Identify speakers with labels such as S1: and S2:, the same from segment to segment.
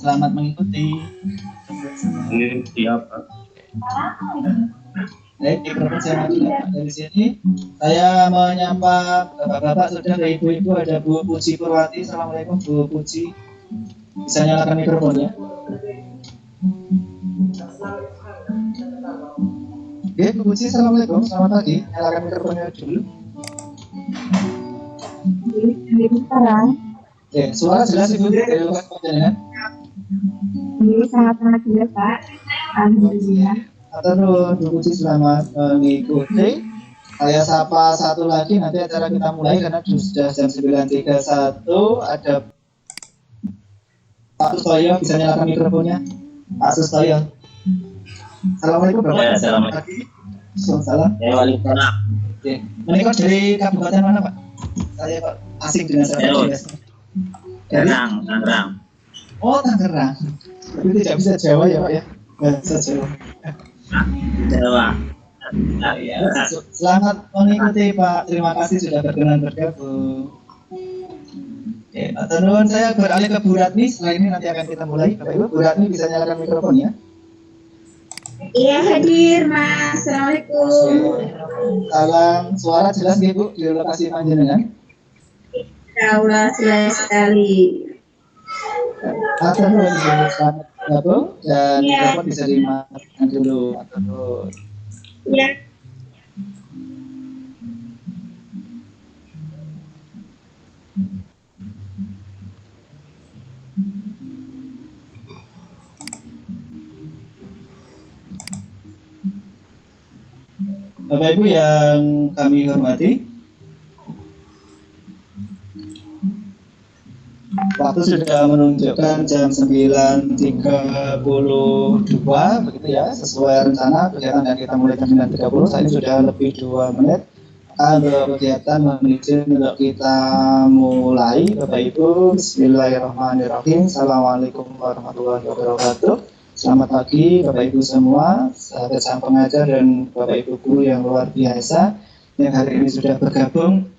S1: Selamat mengikuti.
S2: Ini siapa?
S1: Baik, mikrofon saya matikan dari sini. Saya menyapa bapak-bapak, saudara, ibu-ibu. Ada Bu Puji Purwati. Assalamualaikum Bu Puji. Bisa nyalakan mikrofonnya. Oke, Bu Puji, assalamualaikum. Selamat pagi. Nyalakan mikrofonnya dulu. Oke, suara jelas Ibu dari lokasi penjaringan.
S3: Ini sangat-sangat jelas, Pak. Alhamdulillah.
S1: Atur Bu Puji, selamat mengikuti. Saya sapa satu lagi, nanti acara kita mulai karena sudah jam 9.31. Ada Pak Sustoyo, bisa nyalakan mikrofonnya. Pak Sustoyo. Assalamualaikum Bapak.
S2: Ya, assalamualaikum.
S1: Waalaikumsalam.
S2: Ya, waalaikumsalam.
S1: Oke. Menikah dari kabupaten mana Pak? Saya Pak asing dengan saya. Dari
S2: Tangerang.
S1: Oh, Tangerang. Tapi tidak bisa Jawa ya Pak ya? Bisa Jawa.
S2: Jawa.
S1: Ya. Selamat mengikuti Pak. Terima kasih sudah berkenan bergabung. Oke, Pak Nuwun, saya beralih ke Bu Ratmi. Setelah ini nanti akan kita mulai. Bapak Ibu, Bu Ratmi bisa nyalakan mikrofonnya.
S3: Iya, hadir, Mas. Assalamualaikum.
S1: Salam, suara jelas nggih Bu di lokasi panjenengan?
S3: Allah jelas sekali.
S1: Pak Nuwun, selamat bergabung dan mikrofon bisa dimatikan dulu. Pak Nuwun.
S3: Ya.
S1: Bapak Ibu yang kami hormati, waktu sudah menunjukkan jam 9.32, begitu ya, sesuai rencana kegiatan yang kita mulai jam 9.30. Saat ini sudah lebih 2 menit. Untuk kegiatan menuju untuk kita mulai. Bapak Ibu, bismillahirrahmanirrahim. Assalamualaikum warahmatullahi wabarakatuh. Selamat pagi Bapak Ibu semua, sahabat sang pengajar dan Bapak Ibu guru yang luar biasa yang hari ini sudah bergabung.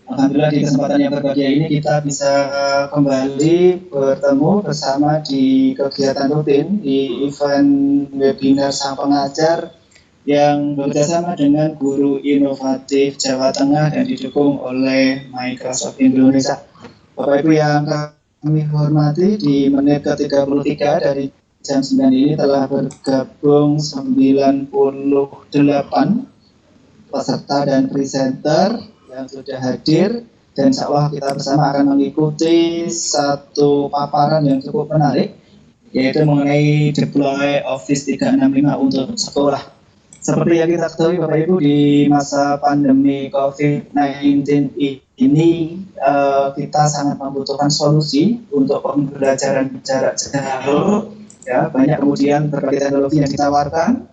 S1: Alhamdulillah di kesempatan yang berbahagia ini kita bisa kembali bertemu bersama di kegiatan rutin di event webinar sang pengajar yang bekerjasama dengan Guru Inovatif Jawa Tengah dan didukung oleh Microsoft Indonesia. Bapak Ibu yang kami hormati, di menit ke-33 dari jam 9 ini telah bergabung 98 peserta dan presenter yang sudah hadir, dan insya Allah kita bersama akan mengikuti satu paparan yang cukup menarik, yaitu mengenai deploy Office 365 untuk sekolah. Seperti yang kita ketahui Bapak Ibu, di masa pandemi COVID-19 ini kita sangat membutuhkan solusi untuk pembelajaran jarak jauh. Ya, banyak kemudian berbagai teknologi yang ditawarkan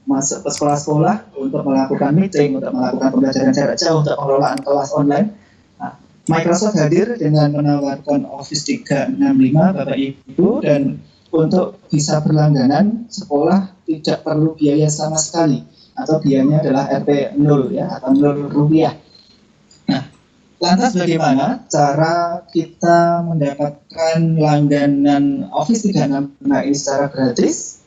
S1: masuk ke sekolah-sekolah untuk melakukan meeting, untuk melakukan pembelajaran jarak jauh, untuk pengelolaan kelas online. Nah, Microsoft hadir dengan menawarkan Office 365 Bapak Ibu, dan untuk bisa berlangganan sekolah tidak perlu biaya sama sekali, atau biayanya adalah RP 0 ya, atau 0 rupiah. Nah, lantas bagaimana cara kita mendapatkan langganan Office 365 ini secara gratis?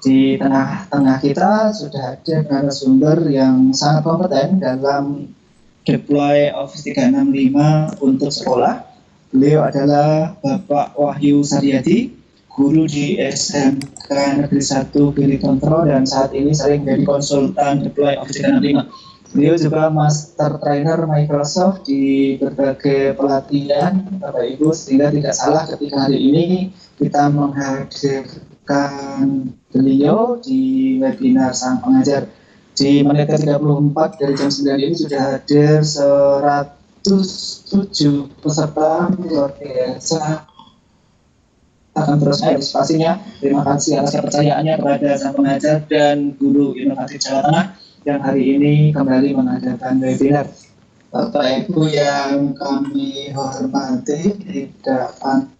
S1: Di tengah-tengah kita sudah ada narasumber yang sangat kompeten dalam deploy Office 365 untuk sekolah. Beliau adalah Bapak Wahyu Saryadi, guru di SMK Negeri 1 Giri Kontro, dan saat ini sering menjadi konsultan deploy Office 365. Beliau juga master trainer Microsoft di berbagai pelatihan Bapak Ibu, sehingga tidak salah ketika hari ini kita menghadirkan beliau di webinar sang pengajar. Di menit ke-34 dari jam 9 ini sudah hadir 107 peserta, luar biasa. Akan terus partisipasinya. Terima kasih atas kepercayaannya kepada sang pengajar dan Guru Inovatif Jawa Tengah yang hari ini kembali mengadakan webinar. Bapak Ibu yang kami hormati, tidak pantas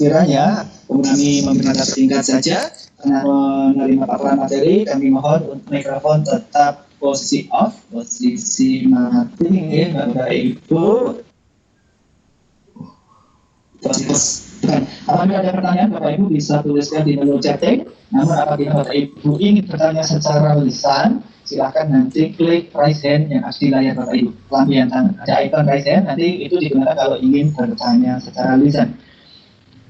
S1: kiranya kami memberikan singkat saja karena menerima paparan materi. Kami mohon untuk mikrofon tetap posisi off, posisi mati, Bapak Ibu. Yes. Apabila ada pertanyaan, Bapak Ibu bisa tuliskan di menu chatting. Namun apabila Bapak Ibu ingin bertanya secara lisan, silakan nanti klik raise hand yang ada di layar Bapak Ibu. Lampiran tangan. Ada icon raise hand, nanti itu digunakan kalau ingin bertanya secara lisan.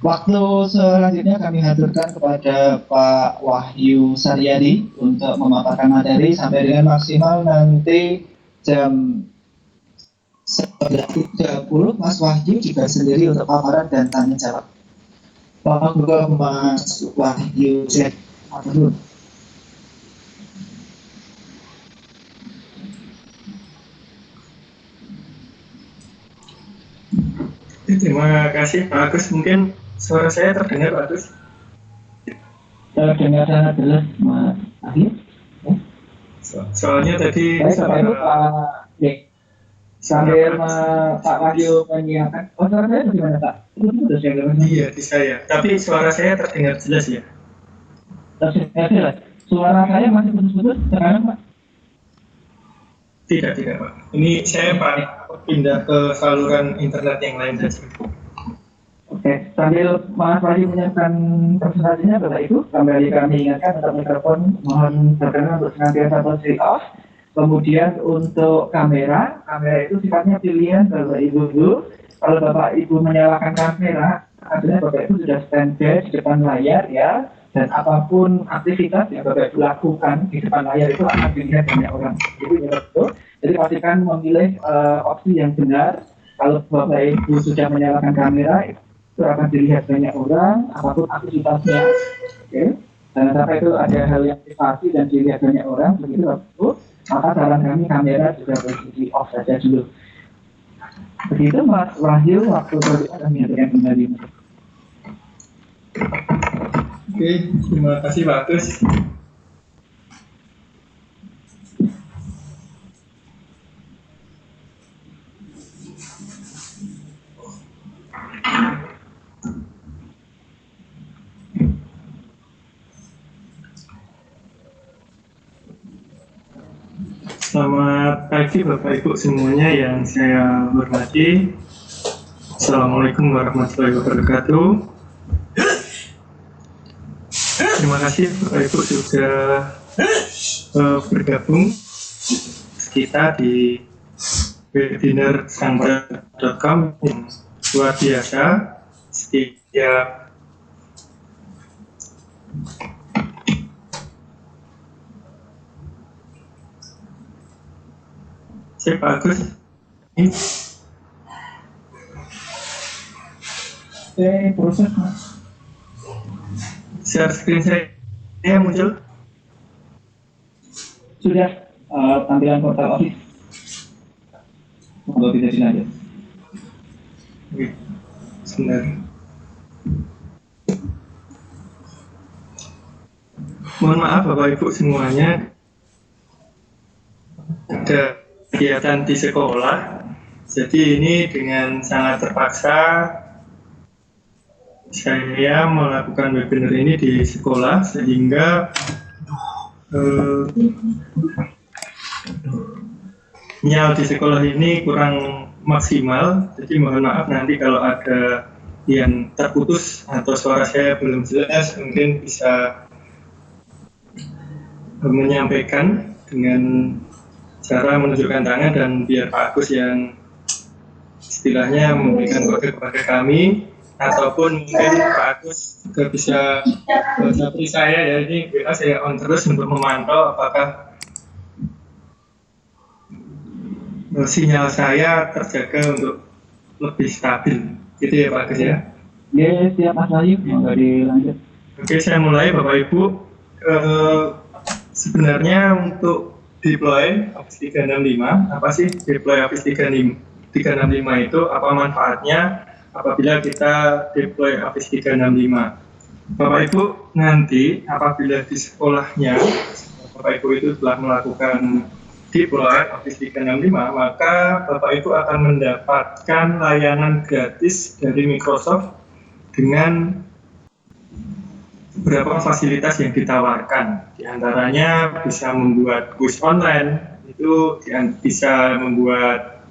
S1: Waktu selanjutnya kami haturkan kepada Pak Wahyu Saryadi untuk memaparkan materi sampai dengan maksimal nanti jam 11.30. Mas Wahyu juga sendiri untuk paparan dan tanya jawab. Monggo Mas Wahyu cek.
S4: Terima kasih Pak Agus. Mungkin suara saya terdengar Pak Agus?
S1: Terdengar sangat jelas Mas Wahyu.
S4: Soalnya tadi
S1: Bapak Ibu Pak sambil Pak Wahyu menyiapkan. Oh, suara saya bagaimana Pak? Itu sudah saya dengar.
S4: Iya di saya. Tapi suara saya terdengar jelas ya?
S1: Terdengar jelas. Suara saya masih putus-putus sekarang Pak?
S4: Tidak Pak. Ini saya Pak pindah ke saluran internet yang lain saja.
S1: Oke, sambil Mas Wahyu menyiapkan presentasinya Bapak Ibu, kembali kami ingatkan untuk mikrofon mohon berkenan untuk senantiasa posisi off. Kemudian untuk kamera itu sifatnya pilihan Bapak Ibu dulu. Kalau Bapak Ibu menyalakan kamera, artinya Bapak Ibu sudah standby di depan layar ya. Dan apapun aktivitas yang Bapak Ibu lakukan di depan layar itu akan dilihat banyak orang. Jadi pastikan memilih opsi yang benar. Kalau Bapak Ibu sudah menyalakan kamera, itu akan dilihat banyak orang, apapun aktivitasnya. Oke. Jangan sampai itu ada hal yang privasi dan dilihat banyak orang, begitu Bapak Ibu. Maka saran kami kamera juga posisi off saja dulu. Begitu Mas Wahyu, waktu berikutnya kami akan kembali.
S4: Oke, terima kasih Pak Agus. Selamat pagi Bapak Ibu semuanya yang saya hormati. Assalamualaikum warahmatullahi wabarakatuh. Terima kasih Bapak Ibu sudah bergabung kita di webinar sanggar.com yang luar biasa. Setiap saya Pak Agus.
S1: Proses Mas.
S4: Share screen saya muncul.
S1: Sudah tampilan portal Office. Monggo bisa dilanjut.
S4: Oke, sebentar. Mohon maaf Bapak Ibu semuanya, ada kegiatan di sekolah, jadi ini dengan sangat terpaksa saya melakukan webinar ini di sekolah sehingga sinyal di sekolah ini kurang maksimal, jadi mohon maaf nanti kalau ada yang terputus atau suara saya belum jelas, mungkin bisa menyampaikan dengan cara menunjukkan tangan dan biar Pak Agus yang istilahnya memberikan kode kepada kami, ataupun mungkin Pak Agus juga bisa seperti saya ya, ini WA saya on terus untuk memantau apakah sinyal saya terjaga untuk lebih stabil, gitu ya Pak Agus ya.
S1: Ya, siap Mas Wahyu, monggo dilanjut.
S4: Oke, saya mulai Bapak Ibu. Sebenarnya untuk deploy Office 365, apa sih deploy Office 365 itu, apa manfaatnya apabila kita deploy Office 365. Bapak Ibu nanti apabila di sekolahnya Bapak Ibu itu telah melakukan deploy Office 365, maka Bapak Ibu akan mendapatkan layanan gratis dari Microsoft dengan beberapa fasilitas yang ditawarkan. Di antaranya bisa membuat quiz online, itu bisa membuat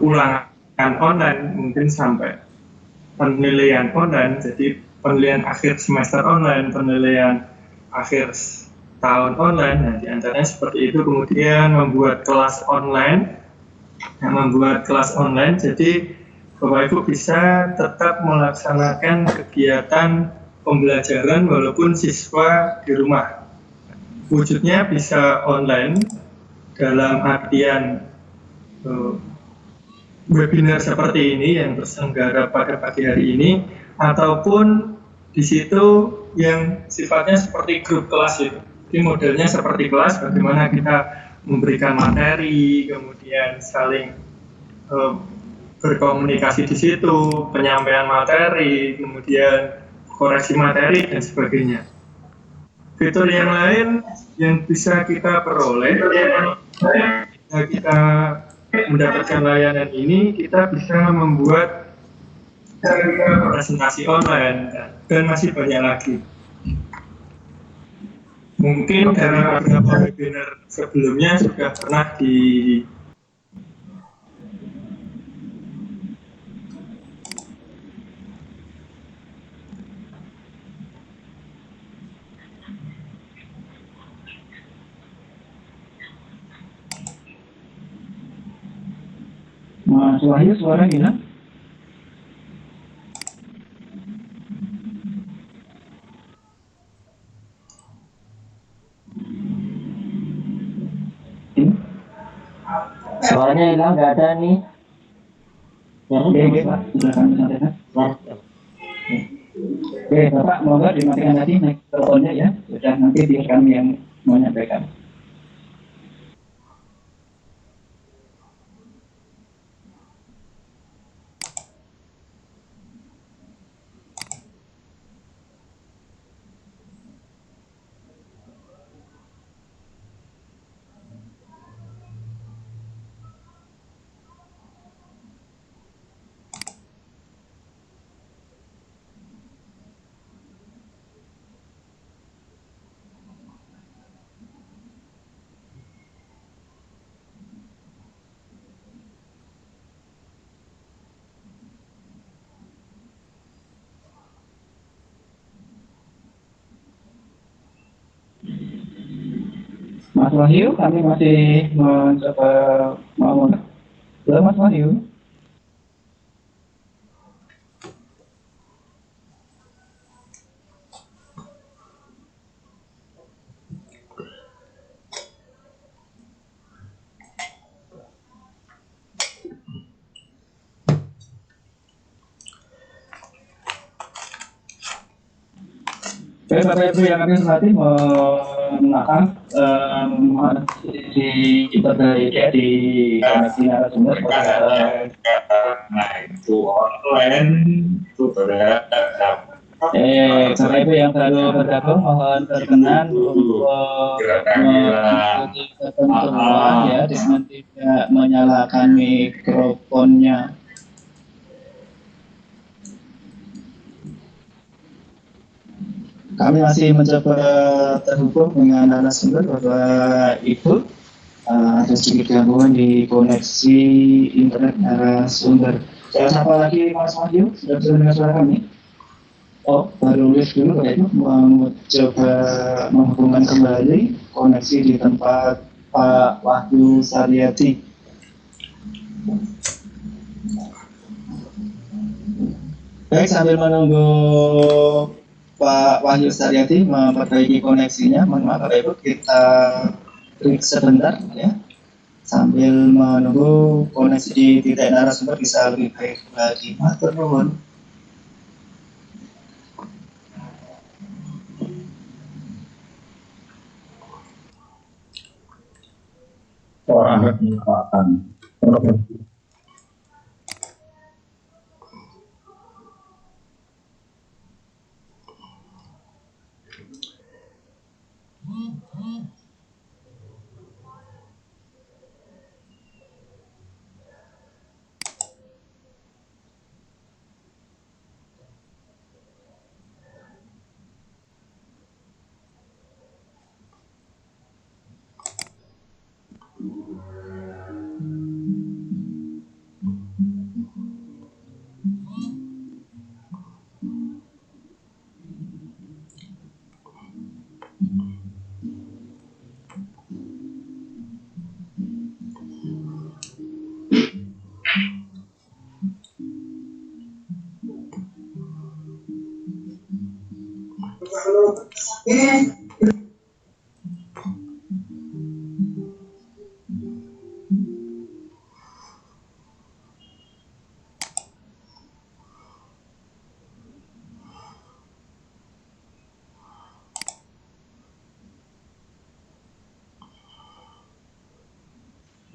S4: ulangan online mungkin sampai penilaian online, jadi penilaian akhir semester online, penilaian akhir tahun online. Nah, di antaranya seperti itu. Kemudian membuat kelas online. Jadi Bapak Ibu bisa tetap melaksanakan kegiatan pembelajaran walaupun siswa di rumah. Wujudnya bisa online dalam artian webinar seperti ini yang terselenggara pada pagi hari ini, ataupun di situ yang sifatnya seperti grup kelas itu. Jadi modelnya seperti kelas, bagaimana kita memberikan materi, kemudian saling berkomunikasi di situ, penyampaian materi, kemudian koreksi materi dan sebagainya. Fitur yang lain yang bisa kita peroleh jika kita mendapatkan layanan ini, kita bisa membuat presentasi online dan masih banyak lagi. Mungkin dari beberapa webinar sebelumnya sudah pernah
S1: Mas Wahyu suara hilang.
S2: Suaranya hilang, nggak ada nih.
S1: Oke, Pak, silakan disampaikan. Oke, Bapak, mohon dimatikan tadi mikrofonnya ya. Sudah, nanti biar kami yang menyampaikan. Mas Wahyu, kami masih mencoba mau. Halo, Mas Wahyu. Oke, Bapak Ibu yang kami hormati, maaf di dari di koneksi narasumber.
S2: Itu online itu berat.
S1: Bapak Ibu yang baru bergabung mohon berkenan untuk mengikuti ketentuan ya dengan tidak menyalakan mikrofonnya. Kami masih mencoba terhubung dengan narasumber Bapak Ibu. Ada sedikit gangguan di koneksi internet narasumber. Saya sapa lagi Mas Wahyu, sudah bisa mendengar suara kami? Oh, baru live dulu Bapak Ibu, mencoba menghubungkan kembali koneksi di tempat Pak Wahyu Saryadi. Baik, sambil menunggu Pak Wahyu Saryadi memperbaiki koneksinya, mohon maaf Bapak Ibu, kita break sebentar ya, sambil menunggu koneksi di titik narasumber bisa lebih baik lagi. Matur nuwun.
S2: Orang menyalakan.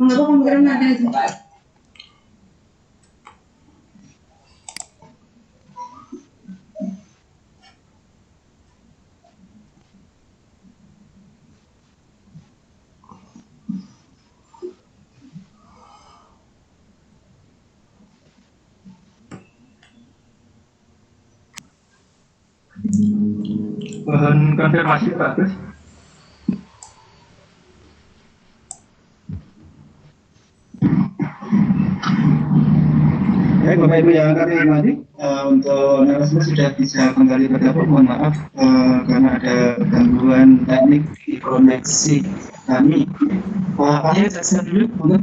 S3: Mengapa kamu berenang itu?
S4: Mohon konfirmasi Pak Agus.
S1: Baik, Bapak Ibu yang kami hormati, untuk narasumber sudah bisa kembali bergabung. Mohon maaf karena ada gangguan teknik di koneksi kami. Pak Ayat, saya dulu, boleh?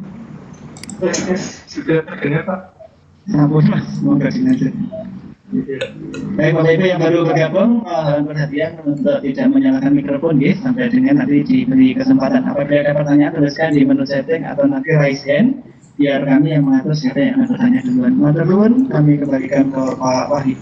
S4: Sudah terdengar Pak?
S1: Ampun Mas, semoga dilanjut. Baik, Bapak Ibu yang baru bergabung, mohon perhatian untuk tidak menyalakan mikrofon, ya, sampai dengan nanti diberi kesempatan. Apabila ada pertanyaan, tuliskan di menu setting atau nanti raise hand, biar kami yang mengatur siapa yang akan bertanya duluan. Matur nuwun, kami kembalikan ke Pak Wahid.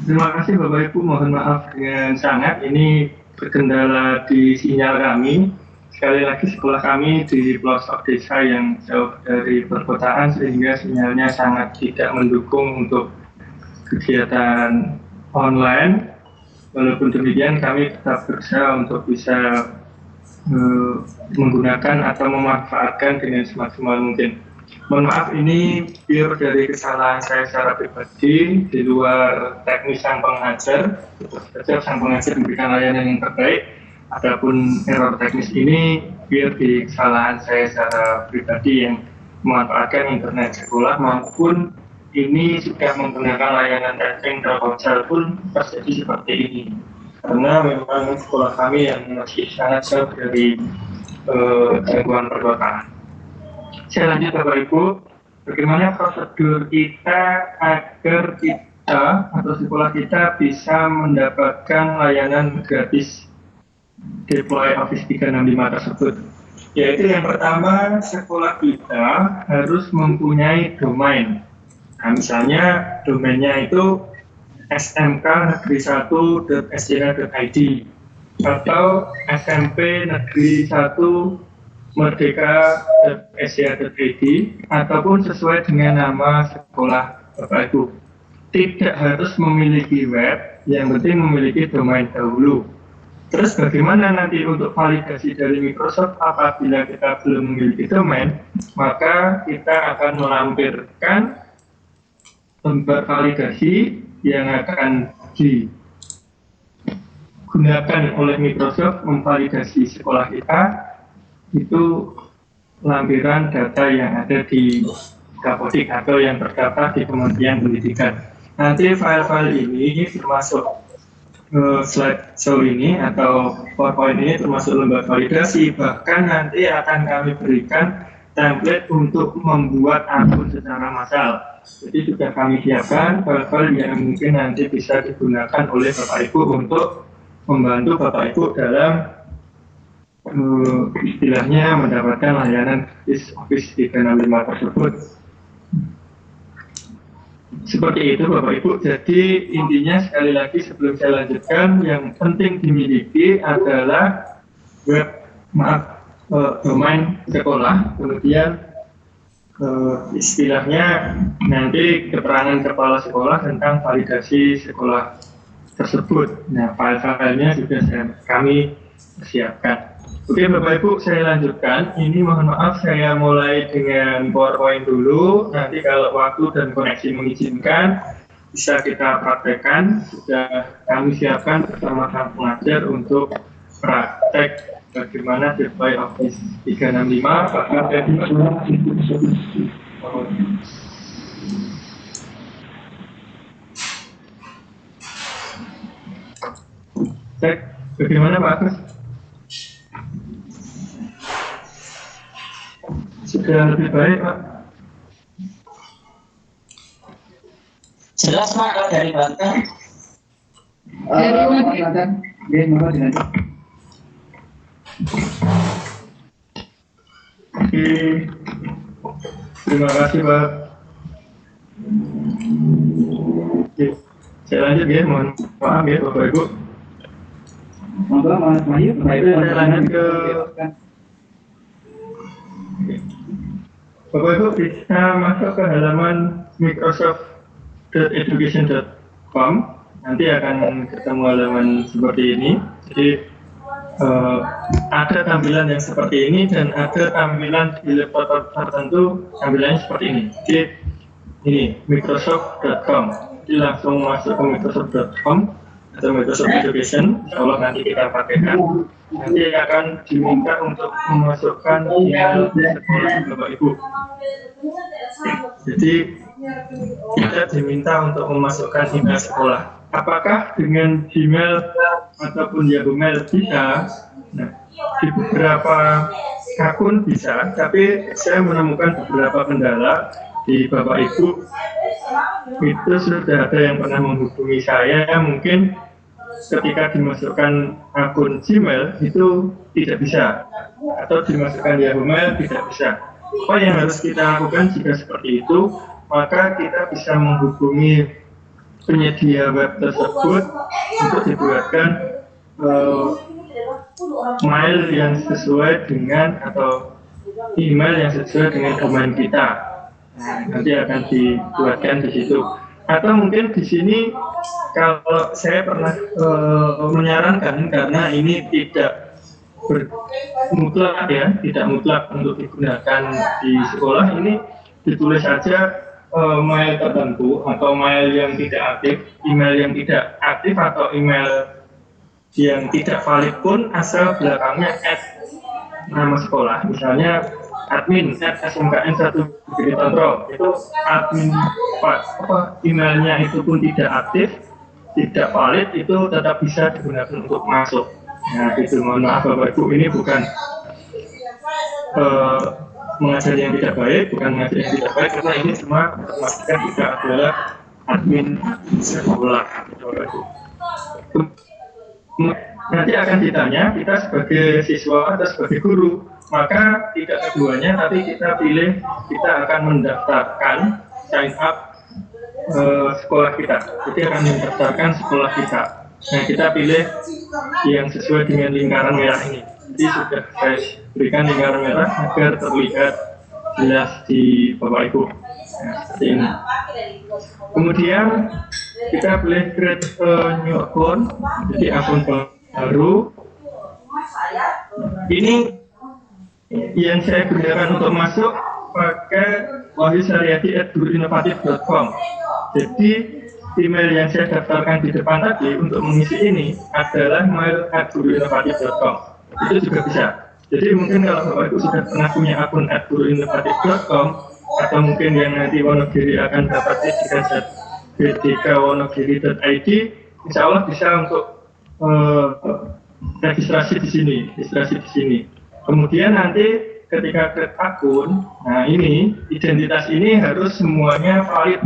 S4: Terima kasih Bapak Ibu, mohon maaf dengan sangat ini berkendala di sinyal kami. Sekali lagi sekolah kami di pelosok desa yang jauh dari perkotaan sehingga sinyalnya sangat tidak mendukung untuk kegiatan online. Walaupun demikian kami tetap berusaha untuk bisa menggunakan atau memanfaatkan dengan semaksimal mungkin. Mohon maaf ini pure dari kesalahan saya secara pribadi di luar teknis sang pengajar. Sang pengajar memberikan layanan yang terbaik. Adapun error teknis ini pure di kesalahan saya secara pribadi yang memanfaatkan internet sekolah maupun ini sudah menggunakan layanan testing Telkomsel pun terjadi seperti ini. Karena memang sekolah kami yang masih sangat jauh dari gangguan perkotaan. Saya lanjut Bapak Ibu, bagaimana prosedur kita agar kita atau sekolah kita bisa mendapatkan layanan gratis deploy Office 365 tersebut. Yaitu yang pertama, sekolah kita harus mempunyai domain. Nah, misalnya domainnya itu smknegeri1.scr.id atau smpnegeri1 merdeka.scr.id ataupun sesuai dengan nama sekolah Bapak Ibu. Tidak harus memiliki web, yang penting memiliki domain dahulu. Terus bagaimana nanti untuk validasi dari Microsoft apabila kita belum memiliki domain, maka kita akan melampirkan lembar validasi yang akan digunakan oleh Microsoft memvalidasi sekolah kita, itu lampiran data yang ada di Dapodik atau yang terdaftar di Kementerian Pendidikan. Nanti file-file ini termasuk slideshow ini atau PowerPoint ini termasuk lembar validasi, bahkan nanti akan kami berikan template untuk membuat akun secara massal. Jadi sudah kami siapkan file-file yang mungkin nanti bisa digunakan oleh Bapak Ibu untuk membantu Bapak Ibu dalam istilahnya mendapatkan layanan Office 365 tersebut. Seperti itu Bapak Ibu, jadi intinya sekali lagi sebelum saya lanjutkan, yang penting dimiliki adalah domain sekolah, kemudian istilahnya nanti keterangan kepala sekolah tentang validasi sekolah tersebut. Nah, file-filenya sudah kami siapkan. Oke Bapak Ibu, saya lanjutkan. Ini mohon maaf saya mulai dengan PowerPoint dulu. Nanti kalau waktu dan koneksi mengizinkan bisa kita praktekkan. Sudah kami siapkan bersama sang pengajar untuk praktek bagaimana deploy Office 365. Cek bagaimana Pak Agus? Sudah lebih baik Pak?
S2: Jelas Pak, kalau dari Banten.
S1: Silakan. Oke, mohon dilanjut.
S4: Oke, terima kasih Pak. Oke, saya lanjut ya, mohon maaf ya Bapak Ibu.
S1: Monggo Mas Wahyu,
S4: Saya lanjut ke Bapak Ibu bisa masuk ke halaman microsoft.education.com. Nanti akan ketemu halaman seperti ini. Jadi ada tampilan yang seperti ini dan ada tampilan di laptop tertentu tampilannya seperti ini. Jadi ini microsoft.com. Jadi langsung masuk ke microsoft.com atau Microsoft Education. Insya Allah nanti kita pakaikan. Nanti akan diminta untuk memasukkan email sekolah Bapak Ibu. Jadi kita diminta untuk memasukkan email sekolah. Apakah dengan Gmail ataupun Yahoo Mail bisa? Nah, di beberapa akun bisa, tapi saya menemukan beberapa kendala di Bapak Ibu. Itu sudah ada yang pernah menghubungi saya, mungkin ketika dimasukkan akun Gmail itu tidak bisa, atau dimasukkan Yahoo Mail tidak bisa. Apa yang harus kita lakukan jika seperti itu? Maka kita bisa menghubungi penyedia web tersebut untuk dibuatkan mail yang sesuai dengan atau email yang sesuai dengan domain kita. Nah, nanti akan dibuatkan di situ. Atau mungkin di sini kalau saya pernah menyarankan, karena ini tidak mutlak ya, tidak mutlak untuk digunakan di sekolah, ini ditulis saja mail tertentu atau mail yang tidak aktif, email yang tidak aktif atau email yang tidak valid pun asal belakangnya nama sekolah, misalnya admin@smkn1 Bukit Kontrol, itu admin emailnya itu pun tidak aktif, tidak valid, itu tetap bisa digunakan untuk masuk. Nah, itu mohon maaf Bapak Ibu, ini bukan mengajar yang tidak baik, bukan mengajar yang tidak baik, karena ini semua memastikan kita adalah admin sekolah. Nanti akan ditanya kita sebagai siswa atau sebagai guru, maka tidak keduanya, tapi kita pilih kita akan mendaftarkan sign up sekolah kita. Jadi akan mendaftarkan sekolah kita. Nah, kita pilih yang sesuai dengan lingkaran merah ini. Jadi sudah saya berikan lingkaran merah agar terlihat jelas di Bapak Ibu. Nah, seperti ini. Kemudian kita pilih create new account, jadi akun baru. Ini yang saya gunakan untuk masuk pakai wahyusaryadi@guruinovatif.com. Jadi email yang saya daftarkan di depan tadi untuk mengisi ini adalah mail@guruinovatif.com. Itu juga bisa. Jadi mungkin kalau Bapak Ibu sudah pernah punya akun @guruinovatif.com, atau mungkin yang nanti Wonogiri akan dapat etiket bdkwonogiri.id, insya Allah bisa untuk registrasi di sini. Kemudian nanti ketika create akun, nah ini identitas ini harus semuanya valid.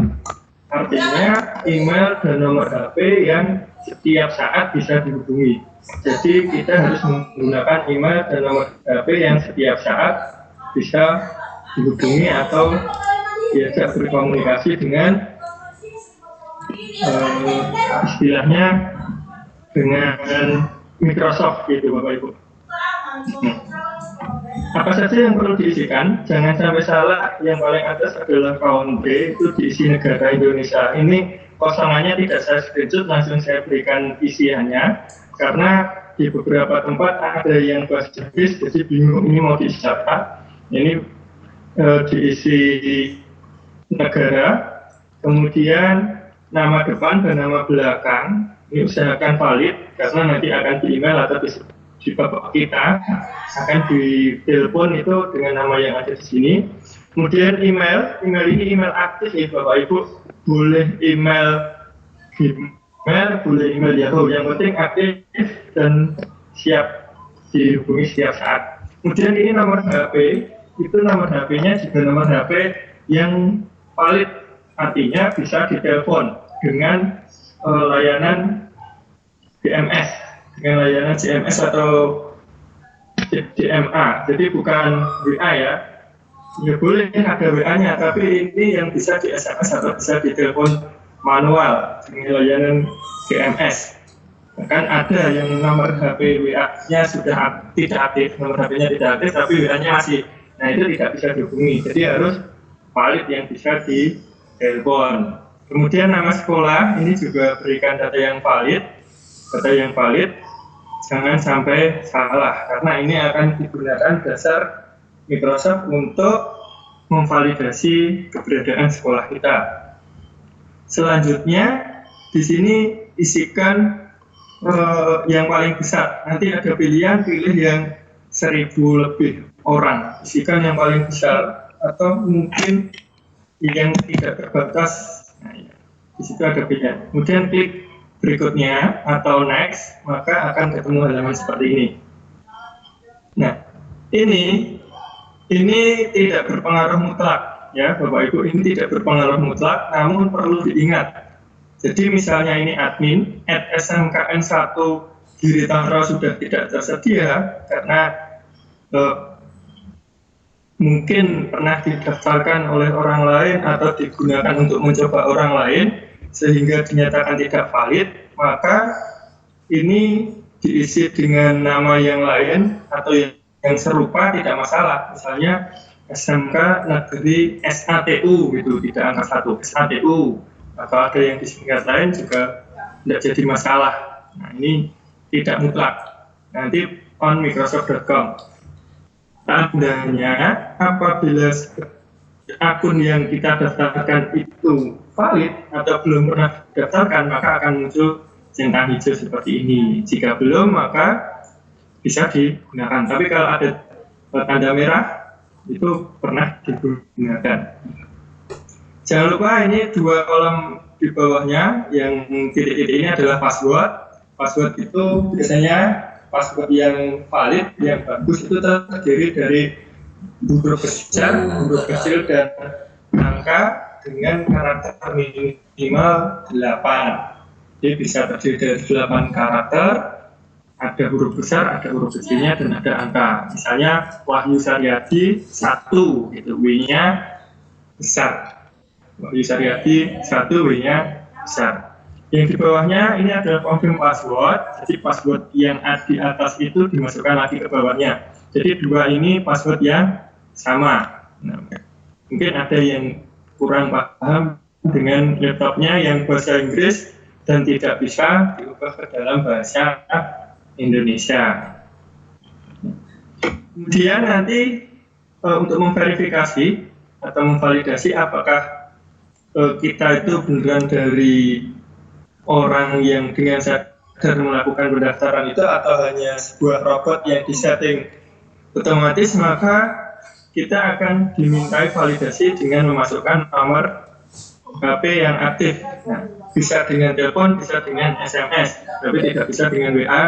S4: Artinya email dan nomor HP yang setiap saat bisa dihubungi. Jadi kita harus menggunakan email dan nomor HP yang setiap saat bisa dihubungi atau diajak berkomunikasi dengan istilahnya dengan Microsoft gitu Bapak Ibu. Apa saja yang perlu diisikan? Jangan sampai salah, yang paling atas adalah kaum B, itu diisi negara Indonesia. Ini kosongannya tidak saya screenshot, langsung saya berikan isiannya, karena di beberapa tempat ada yang bahasa Inggris, jadi bingung ini mau diisi apa. Ini diisi negara, kemudian nama depan dan nama belakang, ini usahakan valid, karena nanti akan di email atau di bapak kita akan ditelepon itu dengan nama yang ada di sini. Kemudian email ini email aktif ya Bapak Ibu, boleh email Gmail, boleh email Yahoo, yang penting aktif dan siap dihubungi setiap saat. Kemudian ini nomor HP, itu nomor HP-nya juga nomor HP yang valid, artinya bisa ditelepon dengan layanan DMS, dengan layanan CMS atau DMA. Jadi bukan WA ya. Ya boleh ada WA-nya, tapi ini yang bisa di SMS atau bisa di telepon manual dengan layanan DMS. Bahkan ada yang nomor HP WA-nya sudah tidak aktif, nomor HP-nya tidak aktif, tapi WA-nya masih. Nah itu tidak bisa dihubungi. Jadi harus valid yang bisa di telepon. Kemudian nama sekolah ini juga berikan data yang valid. Data yang valid jangan sampai salah, karena ini akan digunakan dasar Microsoft untuk memvalidasi keberadaan sekolah kita. Selanjutnya di sini isikan yang paling besar. Nanti ada pilihan, pilih yang 1000 lebih orang. Isikan yang paling besar atau mungkin yang tidak terbatas. Nah, ya. Di situ ada pilihan. Kemudian klik berikutnya atau next, maka akan ketemu halaman seperti ini. Nah, ini tidak berpengaruh mutlak, ya Bapak Ibu. Ini tidak berpengaruh mutlak, namun perlu diingat. Jadi misalnya ini admin @smkn1 Giri Tanggrao sudah tidak tersedia karena mungkin pernah didaftarkan oleh orang lain atau digunakan untuk mencoba orang lain sehingga dinyatakan tidak valid, maka ini diisi dengan nama yang lain atau yang serupa tidak masalah. Misalnya SMK Negeri SATU gitu, tidak angka 1, SATU. Atau ada yang disingkat lain juga tidak jadi masalah. Nah ini tidak mutlak. Nanti on Microsoft.com. Tandanya apabila akun yang kita daftarkan itu valid atau belum pernah didaftarkan, maka akan muncul centang hijau seperti ini. Jika belum, maka bisa digunakan. Tapi kalau ada tanda merah, itu pernah digunakan. Jangan lupa ini 2 kolom di bawahnya, yang titik-titik ini adalah password. Password itu biasanya password yang valid, yang bagus itu terdiri dari huruf besar, huruf kecil, dan angka dengan karakter minimal 8. Jadi bisa terdiri dari 8 karakter, ada huruf besar, ada huruf kecilnya, dan ada angka. Misalnya Wahyu Saryadi 1, itu W-nya besar. Wahyu Saryadi 1, W-nya besar. Yang di bawahnya ini adalah confirm password. Jadi password yang di atas itu dimasukkan lagi ke bawahnya. Jadi 2 ini password yang sama. Nah, mungkin ada yang kurang paham dengan laptopnya yang bahasa Inggris dan tidak bisa diubah ke dalam bahasa Indonesia. Kemudian nanti untuk memverifikasi atau memvalidasi apakah kita itu beneran dari orang yang dengan sadar melakukan pendaftaran itu atau hanya sebuah robot yang disetting otomatis, maka kita akan dimintai validasi dengan memasukkan nomor HP yang aktif. Nah, bisa dengan telepon, bisa dengan SMS, tapi tidak bisa dengan WA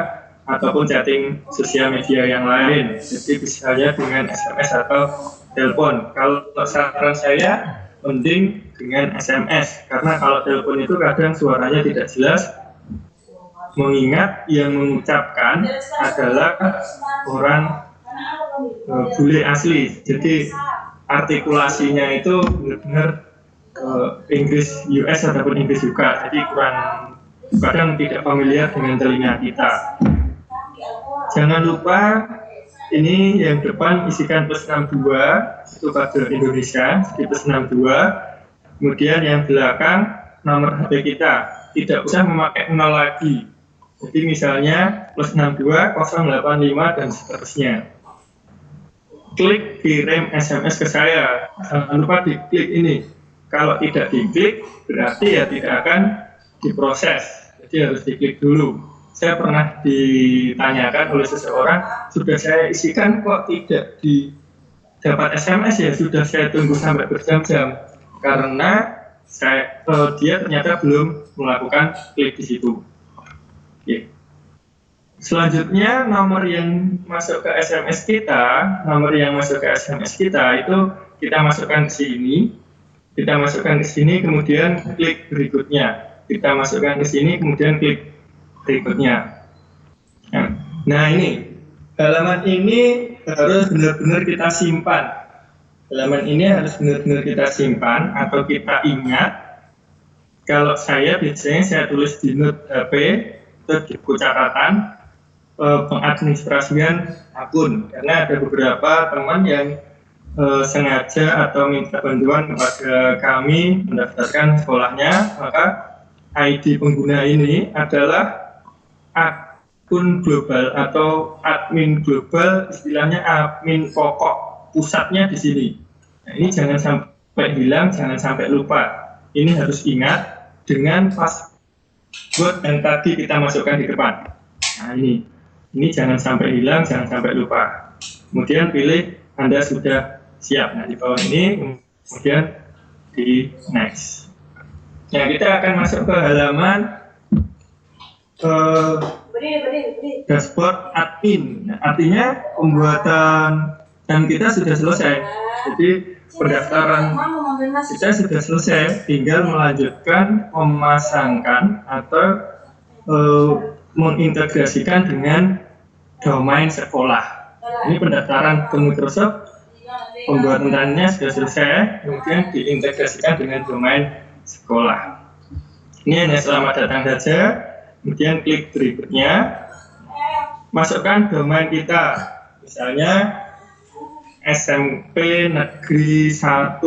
S4: ataupun chatting sosial media yang lain. Jadi bisa hanya dengan SMS atau telepon. Kalau saran saya, mending dengan SMS, karena kalau telepon itu kadang suaranya tidak jelas, mengingat yang mengucapkan adalah orang bule asli, jadi artikulasinya itu benar-benar Inggris US ataupun Inggris juga, jadi kadang tidak familiar dengan telinga kita. Jangan lupa ini yang depan isikan +62 itu pada Indonesia, jadi +62. Kemudian yang belakang nomor HP kita, tidak usah memakai 0 lagi. Jadi misalnya +62 085 dan seterusnya. Klik kirim SMS ke saya. Jangan lupa diklik ini. Kalau tidak diklik berarti ya tidak akan diproses. Jadi harus diklik dulu. Saya pernah ditanyakan oleh seseorang, sudah saya isikan kok tidak dapat SMS ya, sudah saya tunggu sampai berjam-jam karena dia ternyata belum melakukan klik di situ. Oke. Selanjutnya nomor yang masuk ke SMS kita, itu kita masukkan ke sini, kemudian klik berikutnya. Kita masukkan ke sini, kemudian klik berikutnya. Nah ini halaman ini harus benar-benar kita simpan. Halaman ini harus benar-benar kita simpan atau kita ingat. Kalau saya biasanya saya tulis di note HP atau di buku catatan pengadministrasian akun, karena ada beberapa teman yang sengaja atau minta bantuan kepada kami mendaftarkan sekolahnya, maka ID pengguna ini adalah akun global atau admin global, istilahnya admin pokok, pusatnya di sini. Nah, ini jangan sampai hilang, jangan sampai lupa. Ini harus ingat dengan password yang tadi kita masukkan di depan. Nah ini jangan sampai hilang, jangan sampai lupa. Kemudian pilih Anda sudah siap. Nah di bawah ini, kemudian di next. Nah kita akan masuk ke halaman dashboard admin. Nah, artinya pembuatan dan kita sudah selesai. Jadi pendaftaran kita sudah selesai, tinggal melanjutkan memasangkan atau mengintegrasikan dengan domain sekolah. Ini pendaftaran ke Microsoft, pembuatannya sudah selesai, kemudian diintegrasikan dengan domain sekolah. Ini hanya selamat datang saja, kemudian klik berikutnya, masukkan domain kita, misalnya SMP Negeri 1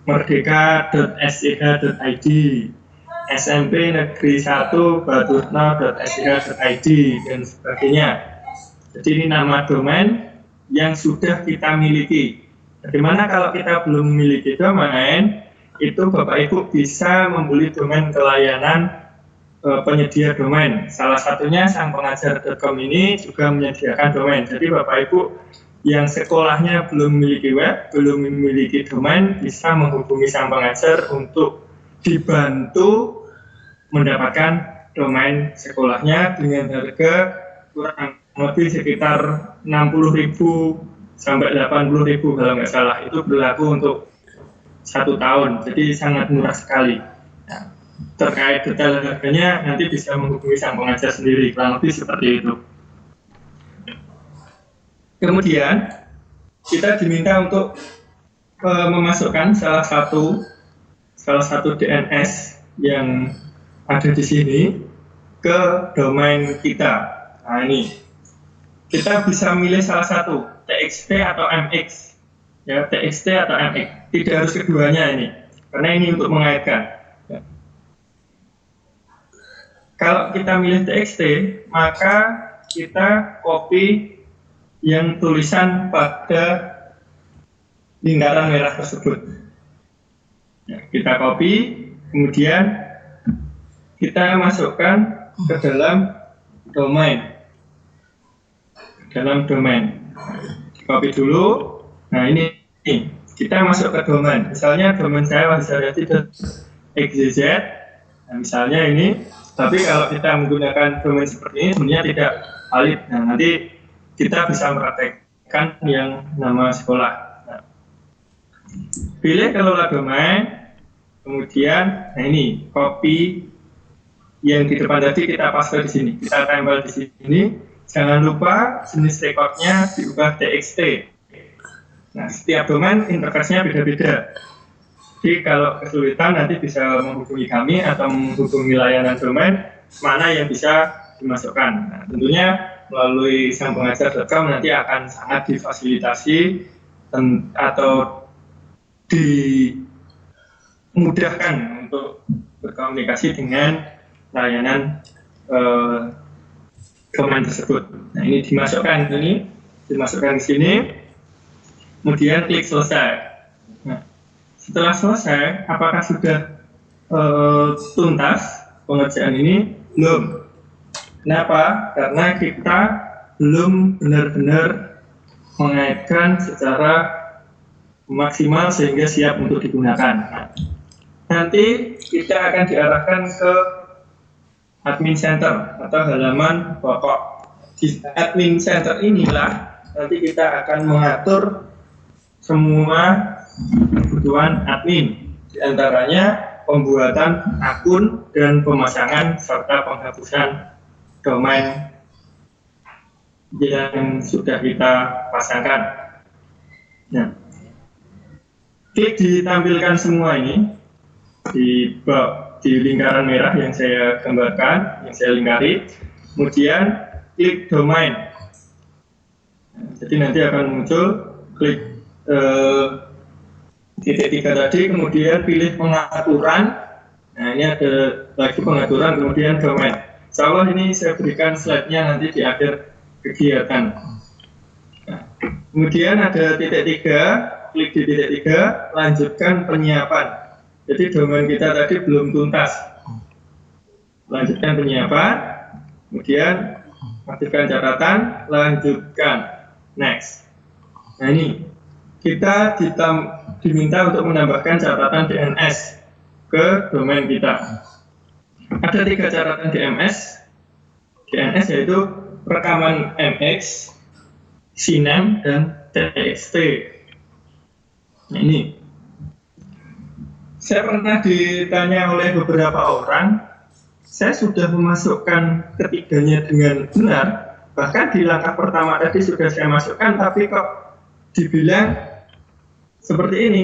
S4: Merdeka.sch.id, SMP Negeri 1 Baturno.sch.id, dan sebagainya. Jadi ini nama domain yang sudah kita miliki. Bagaimana kalau kita belum memiliki domain? Itu Bapak Ibu bisa membeli domain ke layanan penyedia domain. Salah satunya sangpengajar.com ini juga menyediakan domain. Jadi Bapak Ibu yang sekolahnya belum memiliki web, belum memiliki domain, bisa menghubungi Sang Pengajar untuk dibantu mendapatkan domain sekolahnya dengan harga kurang lebih sekitar 60.000 sampai 80.000 kalau nggak salah. Itu berlaku untuk 1 tahun, jadi sangat murah sekali. Nah, terkait detail harganya nanti bisa menghubungi Sang Pengajar sendiri, kurang lebih seperti itu. Kemudian kita diminta untuk memasukkan salah satu DNS yang ada di sini ke domain kita. Nah ini kita bisa milih salah satu, TXT atau MX, ya TXT atau MX. Tidak harus keduanya ini, karena ini untuk mengaitkan. Ya. Kalau kita milih TXT, maka kita copy yang tulisan pada lingkaran merah tersebut. Ya, kita copy, kemudian kita masukkan ke dalam domain. Copy dulu. Nah ini kita masuk ke domain. Misalnya domain saya wahyusaryati.xyz. Nah misalnya ini. Tapi kalau kita menggunakan domain seperti ini sebenarnya tidak valid. Nah nanti kita bisa mempraktekkan yang nama sekolah. Nah, pilih kelola domain, kemudian, nah ini copy yang di depan tadi kita paste di sini, kita tempel di sini. Jangan lupa jenis rekodnya diubah TXT. Nah, setiap domain interface-nya beda-beda. Jadi kalau kesulitan nanti bisa menghubungi kami atau menghubungi layanan domain mana yang bisa dimasukkan. Nah, tentunya melalui sangpengajar.com nanti akan sangat difasilitasi atau dimudahkan untuk berkomunikasi dengan layanan domain tersebut. Nah ini dimasukkan di sini, kemudian klik selesai. Nah, setelah selesai, apakah sudah tuntas pengerjaan ini? Belum. Kenapa? Karena kita belum benar-benar mengaitkan secara maksimal sehingga siap untuk digunakan. Nanti kita akan diarahkan ke admin center atau halaman pokok. Di admin center inilah nanti kita akan mengatur semua kebutuhan admin. Di antaranya pembuatan akun dan pemasangan serta penghapusan domain yang sudah kita pasangkan. Nah, klik ditampilkan semua ini di lingkaran merah yang saya gambarkan, yang saya lingkari. Kemudian klik domain. Nah, jadi nanti akan muncul klik titik 3 tadi, kemudian pilih pengaturan. Nah, ini ada lagi pengaturan, kemudian domain. Insya Allah ini saya berikan slide-nya nanti di akhir kegiatan. Nah, kemudian ada titik 3, klik di titik 3, lanjutkan penyiapan. Jadi domain kita tadi belum tuntas. Lanjutkan penyiapan, kemudian aktifkan catatan, lanjutkan, next. Nah ini, kita diminta untuk menambahkan catatan DNS ke domain kita. Ada 3 catatan DNS yaitu rekaman MX, CNAME, dan TXT. Nah ini, saya pernah ditanya oleh beberapa orang, saya sudah memasukkan ketiganya dengan benar, bahkan di langkah pertama tadi sudah saya masukkan, tapi kok dibilang seperti ini.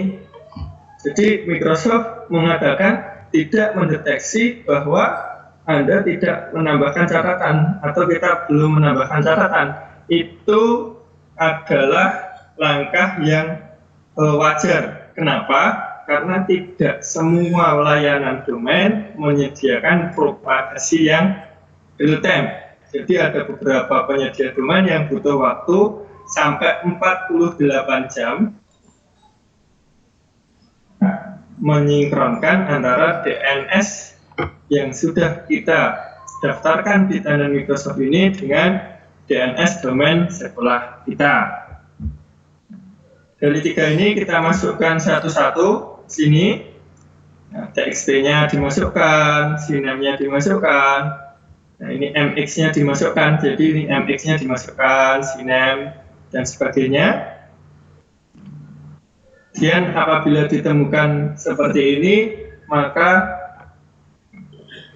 S4: Jadi Microsoft mengatakan tidak mendeteksi bahwa Anda tidak menambahkan catatan atau kita belum menambahkan catatan. Itu adalah langkah yang wajar. Kenapa? Karena tidak semua layanan domain menyediakan propagasi yang real time. Jadi ada beberapa penyedia domain yang butuh waktu sampai 48 jam menyinkronkan antara DNS yang sudah kita daftarkan di tenant Microsoft ini dengan DNS domain sekolah kita. Dari 3 ini kita masukkan satu-satu sini. Nah, TXT-nya dimasukkan, CNAME-nya dimasukkan. Nah, ini MX-nya dimasukkan, jadi ini MX-nya dimasukkan, CNAME dan sebagainya. Kemudian apabila ditemukan seperti ini, maka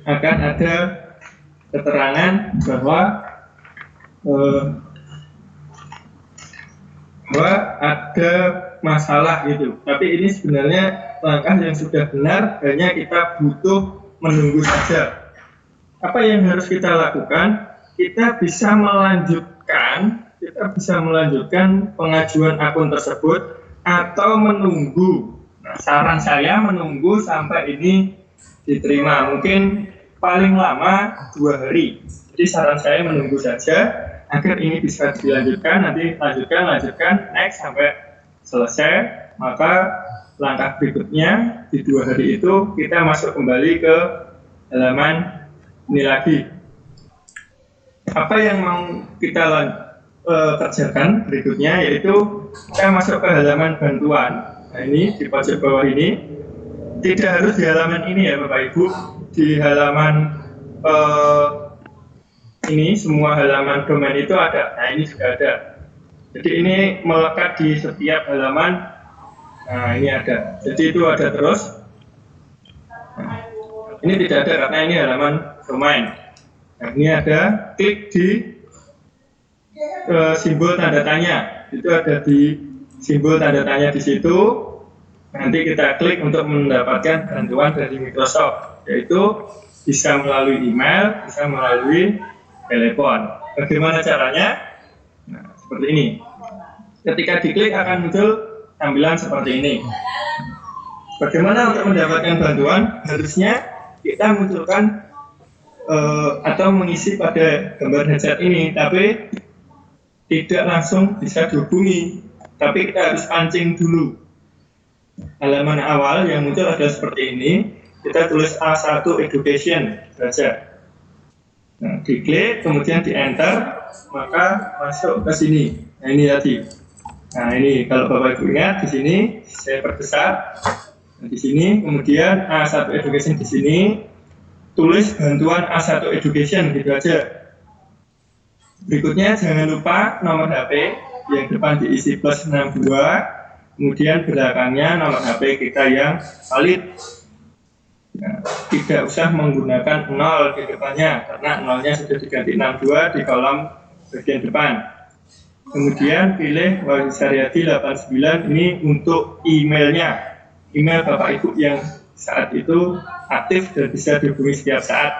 S4: akan ada keterangan bahwa ada masalah gitu. Tapi ini sebenarnya langkah yang sudah benar, hanya kita butuh menunggu saja. Apa yang harus kita lakukan? Kita bisa melanjutkan pengajuan akun tersebut atau menunggu. Nah, saran saya menunggu sampai ini diterima. Mungkin paling lama 2 hari. Jadi saran saya menunggu saja agar ini bisa dilanjutkan. Nanti lanjutkan, next sampai selesai. Maka langkah berikutnya di 2 hari itu kita masuk kembali ke halaman ini lagi. Apa yang mau kita kerjakan berikutnya yaitu kita masuk ke halaman bantuan. Nah ini di pojok bawah ini, tidak harus di halaman ini ya Bapak Ibu, di halaman ini semua halaman domain itu ada. Nah ini juga ada. Jadi ini melekat di setiap halaman. Nah ini ada. Jadi itu ada terus. Nah, ini tidak ada karena ini halaman domain. Nah ini ada, klik di simbol tanda tanya. Itu ada di simbol tanda tanya di situ. Nanti kita klik untuk mendapatkan bantuan dari Microsoft, yaitu bisa melalui email, bisa melalui telepon. Bagaimana caranya? Nah, seperti ini. Ketika diklik akan muncul tampilan seperti ini. Bagaimana untuk mendapatkan bantuan? Harusnya kita munculkan atau mengisi pada gambar headset ini, tapi tidak langsung bisa dihubungi. Tapi kita harus pancing dulu. Halaman awal yang muncul adalah seperti ini. Kita tulis A1 Education saja. Nah, diklik, kemudian di enter, maka masuk ke sini. Nah, ini tadi. Nah, ini kalau Bapak Ibu ingat di sini saya perbesar. Nah, di sini kemudian A1 Education di sini, tulis bantuan A1 Education gitu aja. Berikutnya jangan lupa nomor HP yang depan diisi +62, kemudian belakangnya nomor HP kita yang valid. Nah, tidak usah menggunakan 0 di depannya karena 0-nya sudah diganti 62 di kolom bagian depan. Kemudian pilih Wahyu Saryadi 89 ini untuk emailnya, email Bapak Ibu yang saat itu aktif dan bisa dihubungi setiap saat.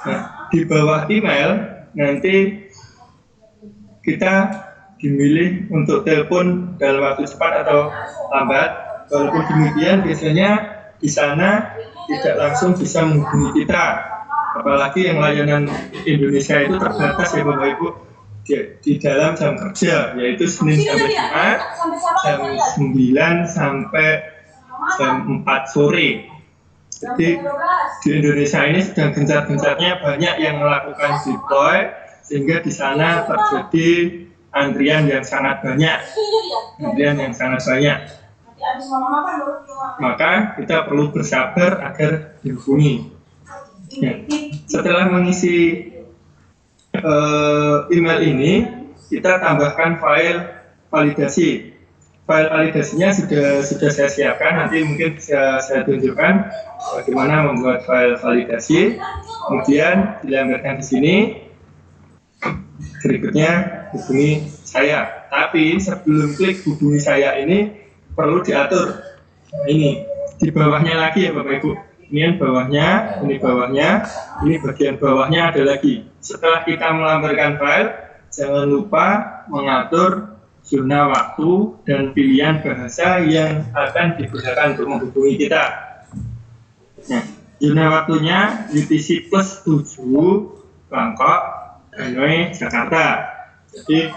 S4: Nah, di bawah email nanti kita dimilih untuk telepon dalam waktu cepat atau lambat. Walaupun demikian biasanya di sana tidak langsung bisa menghubungi kita, apalagi yang layanan Indonesia itu terbatas ya Bapak Ibu di dalam jam kerja, yaitu Senin sampai Jumat jam 9 sampai jam 4 sore. Jadi di Indonesia ini sedang gencar-gencarnya banyak yang melakukan deploy, sehingga di sana terjadi antrian yang sangat banyak. Maka kita perlu bersabar agar dihubungi. Ya. Setelah mengisi email ini, kita tambahkan file validasi. File validasinya sudah saya siapkan, nanti mungkin bisa saya tunjukkan bagaimana membuat file validasi. Kemudian dilambangkan di sini. Berikutnya hubungi saya. Tapi sebelum klik hubungi saya ini perlu diatur. Nah, ini di bawahnya lagi ya Bapak Ibu. Ini bawahnya, ini bagian bawahnya ada lagi. Setelah kita melambarkan file, jangan lupa mengatur zona waktu dan pilihan bahasa yang akan digunakan untuk menghubungi kita. Nah, zona waktunya UTC plus 7 Bangkok, Hanoi, Jakarta. Jadi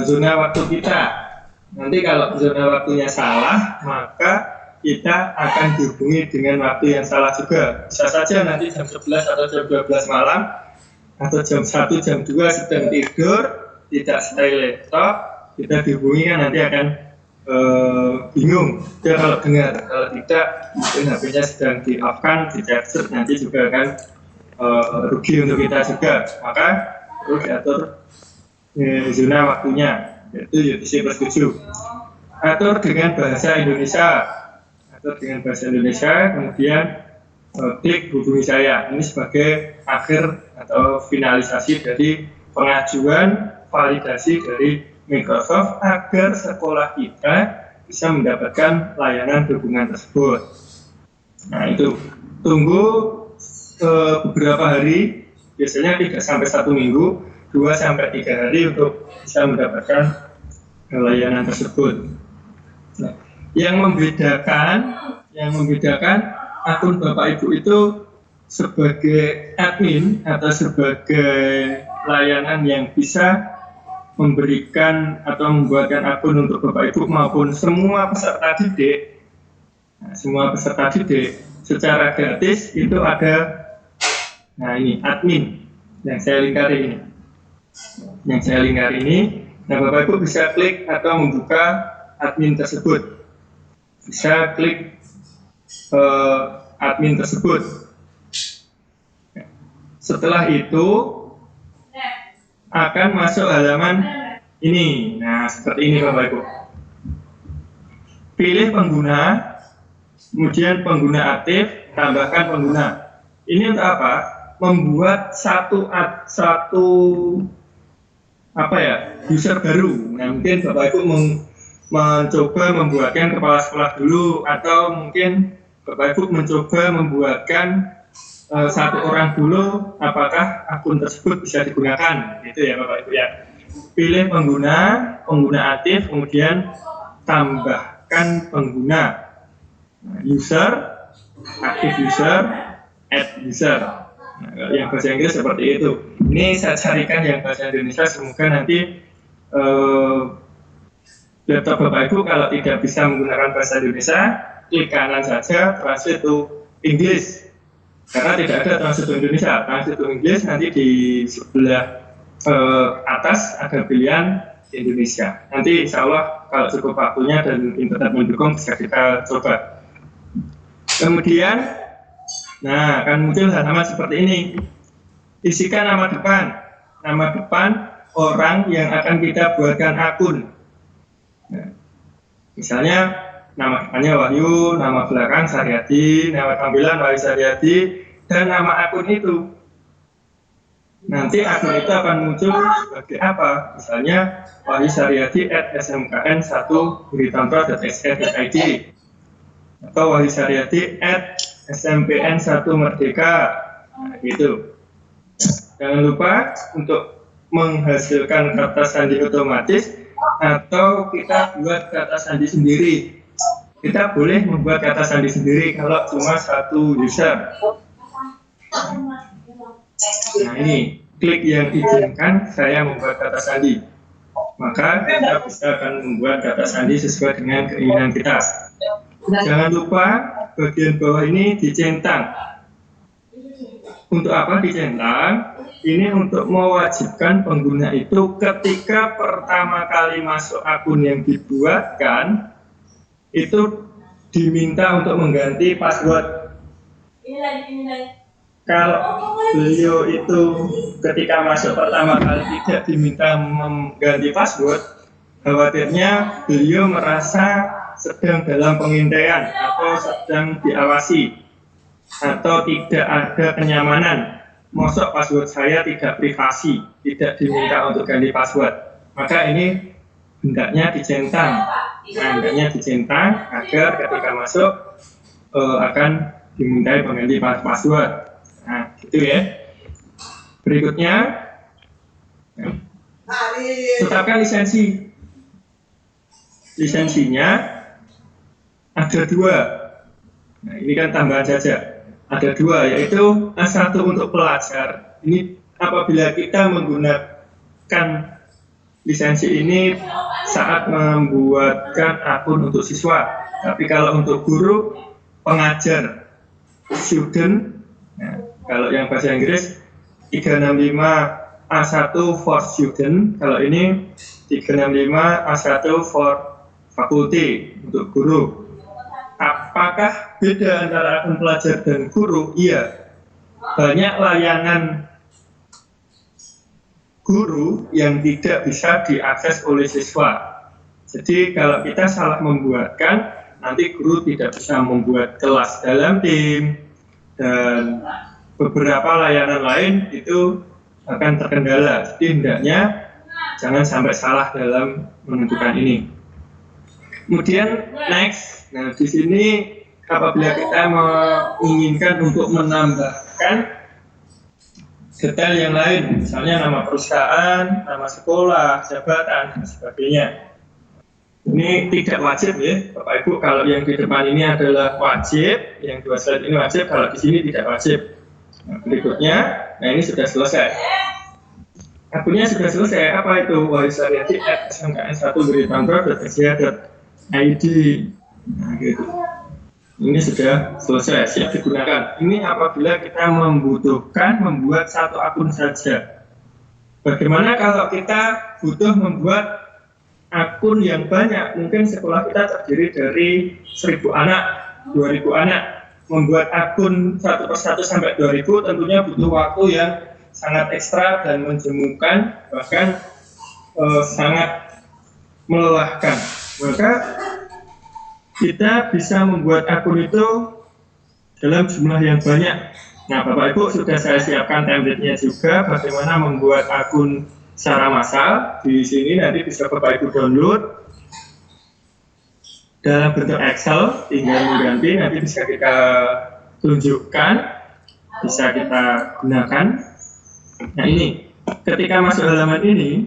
S4: zona waktu kita. Nanti kalau zona waktunya salah, maka kita akan dihubungi dengan waktu yang salah juga. Bisa saja nanti jam 11 atau jam 12 malam, atau jam 1, jam 2 sedang tidur, tidak stay laptop, kita dihubungi kan nanti akan bingung. Dia kalau dengar, kalau tidak, mungkin HP-nya sedang di-off-kan, di-charger, nanti juga akan rugi untuk kita juga. Maka perlu diatur zona waktunya, yaitu UTC plus 7. Atur dengan bahasa Indonesia. Kemudian klik hubungi saya. Ini sebagai akhir atau finalisasi dari pengajuan validasi dari Microsoft agar sekolah kita bisa mendapatkan layanan dukungan tersebut. Nah, itu tunggu beberapa hari, biasanya 3 sampai 1 minggu, 2 sampai 3 hari untuk bisa mendapatkan layanan tersebut. Nah, yang membedakan akun Bapak Ibu itu sebagai admin atau sebagai layanan yang bisa memberikan atau membuatkan akun untuk Bapak Ibu maupun semua peserta didik. Nah, semua peserta didik secara gratis itu ada. Nah, ini admin yang saya lingkari ini. Nah, Bapak Ibu bisa klik atau membuka admin tersebut. Bisa klik admin tersebut. Setelah itu akan masuk halaman ini. Nah, seperti ini Bapak Ibu. Pilih pengguna, kemudian pengguna aktif, tambahkan pengguna. Ini untuk apa? Membuat satu user baru. Nah, mungkin Bapak Ibu mencoba membuatkan kepala sekolah dulu, atau mungkin Bapak Ibu mencoba membuatkan satu orang dulu, apakah akun tersebut bisa digunakan, gitu ya Bapak Ibu ya. Pilih pengguna aktif, kemudian tambahkan pengguna. User, aktif user, add user. Nah, yang bahasa Inggris seperti itu. Ini saya carikan yang bahasa Indonesia, semoga nanti laptop Bapak Ibu kalau tidak bisa menggunakan bahasa Indonesia, klik kanan saja translate to English. Karena tidak ada translate to Indonesia. Translate to English nanti di sebelah atas ada pilihan Indonesia. Nanti insya Allah kalau cukup waktunya dan internet mendukung bisa kita coba. Kemudian, nah akan muncul halaman seperti ini. Isikan nama depan orang yang akan kita buatkan akun. Nah, misalnya nama depannya Wahyu, nama belakang Saryadi, nama tampilan Wahyu Saryadi, dan nama akun itu. Nanti akun itu akan muncul sebagai apa? Misalnya Wahyu Saryadi @smkn1buritanto.se.id atau Wahyu Saryadi @smpn1merdeka. Nah, gitu. Jangan lupa untuk menghasilkan kata sandi otomatis atau kita buat kata sandi sendiri. Kita boleh membuat kata sandi sendiri kalau cuma satu user. Nah ini, klik yang izinkan saya membuat kata sandi. Maka kita bisa akan membuat kata sandi sesuai dengan keinginan kita. Jangan lupa bagian bawah ini dicentang. Untuk apa dicentang? Ini untuk mewajibkan pengguna itu ketika pertama kali masuk akun yang dibuatkan, itu diminta untuk mengganti password. Kalau beliau itu ketika masuk pertama kali tidak diminta mengganti password, khawatirnya beliau merasa sedang dalam pengintaian atau sedang diawasi atau tidak ada kenyamanan. Masuk password saya tidak privasi, tidak diminta untuk ganti password. Maka ini hendaknya dicentang. Hendaknya dicentang agar ketika masuk akan dimintai pengganti password. Nah, gitu ya. Berikutnya, tetapkan lisensi. Lisensinya ada 2. Nah, ini kan tambahan saja. Ada 2, yaitu A1 untuk pelajar. Ini apabila kita menggunakan lisensi ini saat membuatkan akun untuk siswa. Tapi kalau untuk guru, pengajar, student, nah, kalau yang bahasa Inggris 365 A1 for student, kalau ini 365 A1 for faculty, untuk guru. Apakah beda antara akun pelajar dan guru? Iya. Banyak layanan guru yang tidak bisa diakses oleh siswa. Jadi kalau kita salah membuatkan, nanti guru tidak bisa membuat kelas dalam tim, dan beberapa layanan lain itu akan terkendala. Jadi hendaknya jangan sampai salah dalam menentukan ini. Kemudian next, nah di sini apabila kita menginginkan untuk menambahkan detail yang lain, misalnya nama perusahaan, nama sekolah, jabatan, dan sebagainya. Ini tidak wajib ya, Bapak Ibu. Kalau yang di depan ini adalah wajib, yang 2 slide ini wajib, kalau di sini tidak wajib. Nah, berikutnya, nah ini sudah selesai. Akunnya sudah selesai. Apa itu? Wahyu Saryadi @smkn1buritanto.se.id. Nah, gitu. Ini sudah selesai, siap digunakan. Ini apabila kita membutuhkan membuat satu akun saja. Bagaimana kalau kita butuh membuat akun yang banyak? Mungkin sekolah kita terdiri dari 1000 anak, 2000 anak. Membuat akun satu persatu sampai 2000 tentunya butuh waktu yang sangat ekstra dan menjemukan, bahkan sangat melelahkan. Maka kita bisa membuat akun itu dalam jumlah yang banyak. Nah, Bapak Ibu sudah saya siapkan template-nya juga, bagaimana membuat akun secara massal. Di sini nanti bisa Bapak Ibu download dalam bentuk Excel, tinggal mengganti, nanti bisa kita tunjukkan, bisa kita gunakan. Nah ini, ketika masuk halaman ini,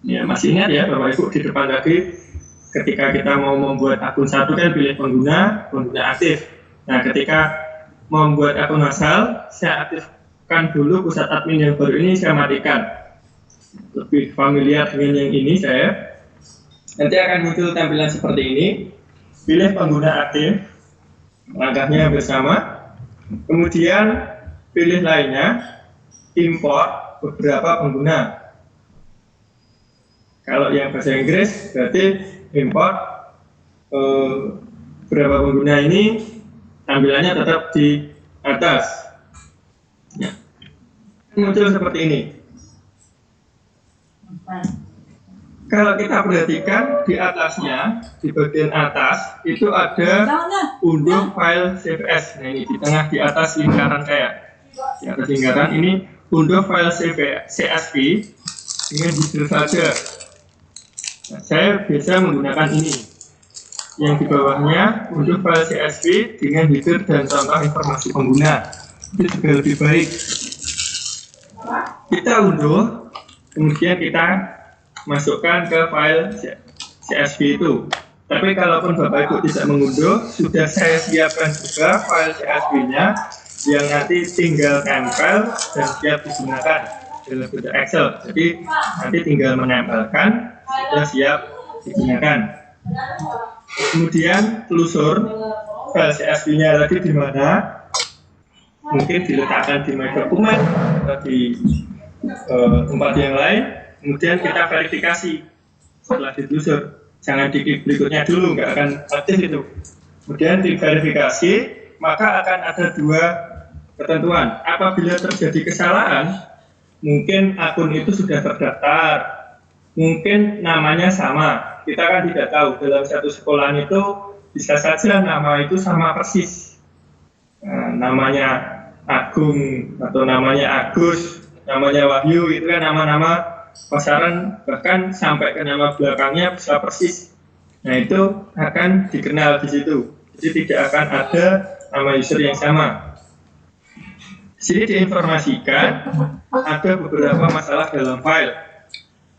S4: ya masih ingat ya Bapak Ibu di depan tadi, ketika kita mau membuat akun satu kan pilih pengguna aktif. Nah ketika membuat akun massal, saya aktifkan dulu pusat admin yang baru ini, saya matikan. Lebih familiar dengan yang ini saya. Nanti akan muncul tampilan seperti ini. Pilih pengguna aktif, langkahnya bersama. Kemudian pilih lainnya, import beberapa pengguna. Kalau yang bahasa Inggris berarti import beberapa pengguna ini, tampilannya tetap di atas. Ya. Muncul seperti ini. Kalau kita perhatikan di atasnya, di bagian atas itu ada unduh file CSV. Nah ini di tengah di atas lingkaran saya, di atas lingkaran ini unduh file CSV dengan header saja. Nah, saya biasa menggunakan ini. Yang di bawahnya unduh file CSV dengan header dan contoh informasi pengguna. Itu juga lebih baik. Kita unduh, kemudian kita masukkan ke file CSV itu. Tapi kalaupun Bapak Ibu tidak mengunduh, sudah saya siapkan juga file CSV-nya yang nanti tinggal tempel dan siap digunakan dalam bentuk Excel. Jadi nanti tinggal menempelkan, sudah siap digunakan. Kemudian telusur file CSV-nya tadi di mana? Mungkin diletakkan di My Document atau di tempat yang lain. Kemudian kita verifikasi setelah ditelusur. Jangan diklik berikutnya dulu, nggak akan aktif itu. Kemudian diverifikasi, maka akan ada dua ketentuan. Apabila terjadi kesalahan, mungkin akun itu sudah terdaftar, mungkin namanya sama. Kita kan tidak tahu, dalam satu sekolahan itu bisa saja nama itu sama persis. Nah, namanya Agung atau namanya Agus, namanya Wahyu, itu kan nama-nama pasaran, bahkan sampai ke nama belakangnya bisa persis. Nah itu akan dikenal di situ. Jadi tidak akan ada nama user yang sama. Di sini diinformasikan ada beberapa masalah dalam file.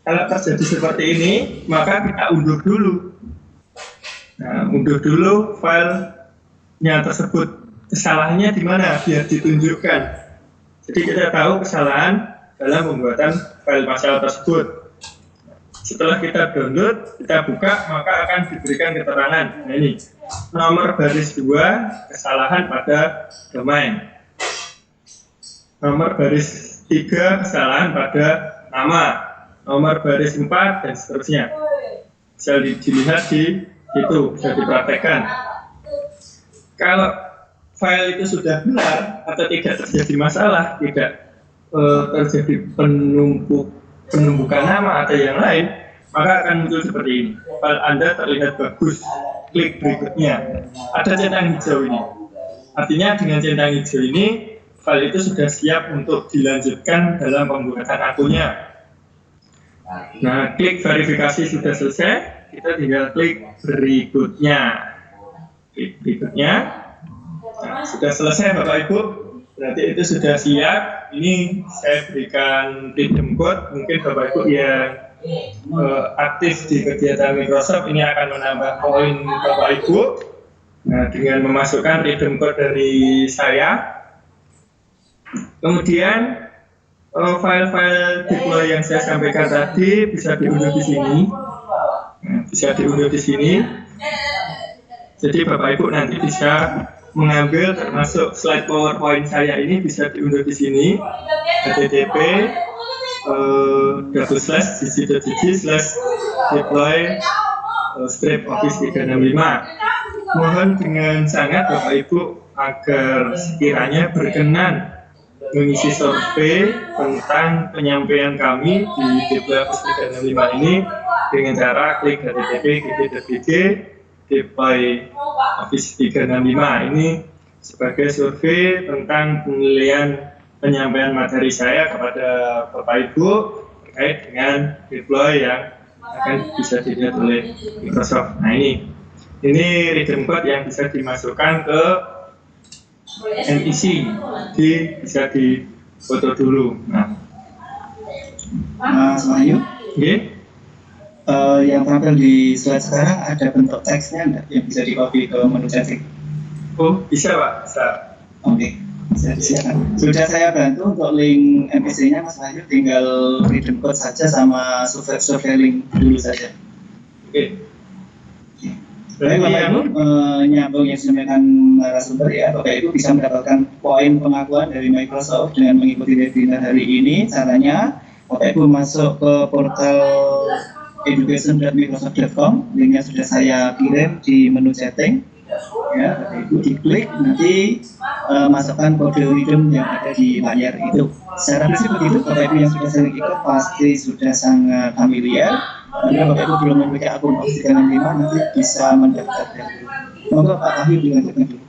S4: Kalau terjadi seperti ini, maka kita unduh dulu. Nah, unduh dulu filenya tersebut. Kesalahannya di mana? Biar ditunjukkan. Jadi kita tahu kesalahan dalam pembuatan file masalah tersebut. Setelah kita download, kita buka, maka akan diberikan keterangan. Nah ini, nomor baris 2, kesalahan pada domain. Nomor baris 3, kesalahan pada nama. Nomor baris 4, dan seterusnya. Bisa dilihat di situ, bisa dipraktekkan. Kalau file itu sudah benar atau tidak terjadi masalah, tidak terjadi penumpukan nama atau yang lain, maka akan muncul seperti ini. File Anda terlihat bagus, klik berikutnya. Ada centang hijau ini. Artinya dengan centang hijau ini, file itu sudah siap untuk dilanjutkan dalam pembuatan akunnya. Nah, klik verifikasi sudah selesai, kita tinggal klik berikutnya. Klik berikutnya. Nah, sudah selesai Bapak Ibu. Berarti itu sudah siap. Ini saya berikan redeem code. Mungkin Bapak Ibu yang aktif di kegiatan Microsoft ini akan menambah poin Bapak Ibu. Nah, dengan memasukkan redeem code dari saya. Kemudian file-file deploy yang saya sampaikan tadi bisa diunduh di sini. Nah, bisa diunduh di sini. Jadi Bapak Ibu nanti bisa mengambil termasuk slide PowerPoint saya ini bisa diunduh di sini. http //deploy /office 365. Mohon dengan sangat Bapak Ibu agar sekiranya berkenan mengisi survei tentang penyampaian kami di Deploy Office 365 ini dengan cara klik http://git.bg Deploy Office 365. Ini sebagai survei tentang penilaian penyampaian materi saya kepada Bapak Ibu terkait dengan deploy yang akan bisa dilihat oleh Microsoft. Nah ini redeem code yang bisa dimasukkan ke NEC, bisa difoto dulu. Nah,
S1: Mas Wahyu, yang tampil di slide sekarang ada bentuk teksnya enggak yang bisa di-copy ke menu chatting?
S4: Oh, bisa Pak, bisa.
S1: Oke, bisa disiapkan. Sudah saya bantu untuk link MPC-nya Mas Wahyu, tinggal redeem code saja sama survei link dulu saja.
S4: Oke.
S1: Baik Bapak Ibu, nyambung yang disampaikan narasumber ya, Bapak Ibu bisa mendapatkan poin pengakuan dari Microsoft dengan mengikuti webinar hari ini. Caranya, Bapak Ibu masuk ke portal education.microsoft.com, linknya sudah saya kirim di menu chatting. Ya, Bapak Ibu diklik, nanti masukkan kode redeem yang ada di layar itu. Secara prinsip begitu, Bapak Ibu yang sudah sering ikut pasti sudah sangat familiar. Karena Bapak Ibu belum memiliki akun Office 365 nanti bisa mendaftar dulu. Monggo Pak Wahyu dilanjutkan dulu.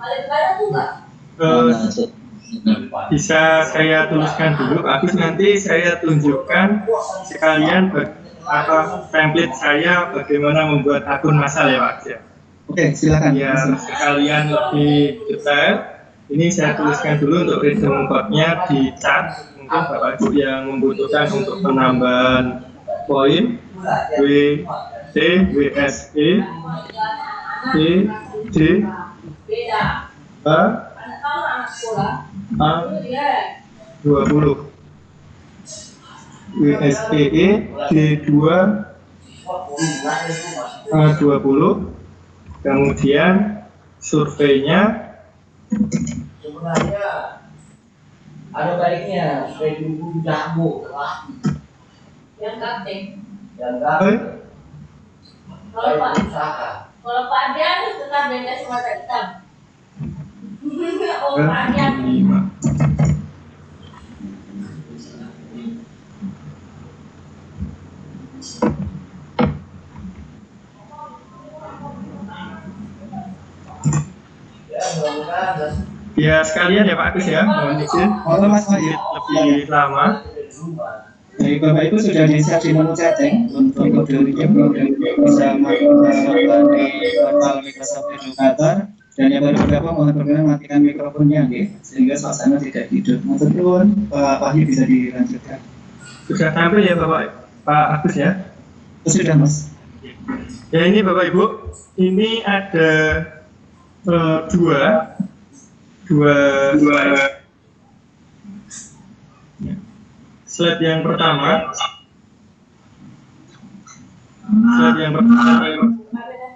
S4: Bisa saya tuliskan dulu, habis nanti saya tunjukkan sekalian template saya bagaimana membuat akun massal ya Pak.
S1: Oke, silakan.
S4: Ya, sekalian lebih detail. Ini saya tuliskan dulu untuk redeem code-nya di chat. Mungkin Bapak Ibu yang membutuhkan untuk penambahan poin W, T, WSE, D, D, A 20 WSEE D2 A20, kemudian surveinya
S5: sebenarnya ada baiknya supaya dulu jago yang kapten kalau Pak Adian tetap beda sama hitam. Oh Pak Adian
S4: 5. Ya sekalian ya Pak Agus ya, mohon izin
S1: Mas Wahyu
S4: lebih lama.
S1: Baik, Bapak Ibu sudah di-share di menu chatting untuk kode link bisa masukkan di portal Microsoft Educator, dan yang baru bergabung mohon berkenan matikan mikrofonnya sehingga suasana tidak hidup. Matur nuwun, Pak Wahyu bisa dilanjutkan.
S4: Sudah tampil ya Pak Agus ya?
S1: Sudah Mas.
S4: Ya ini Bapak Ibu, ini ada dua slide yang pertama.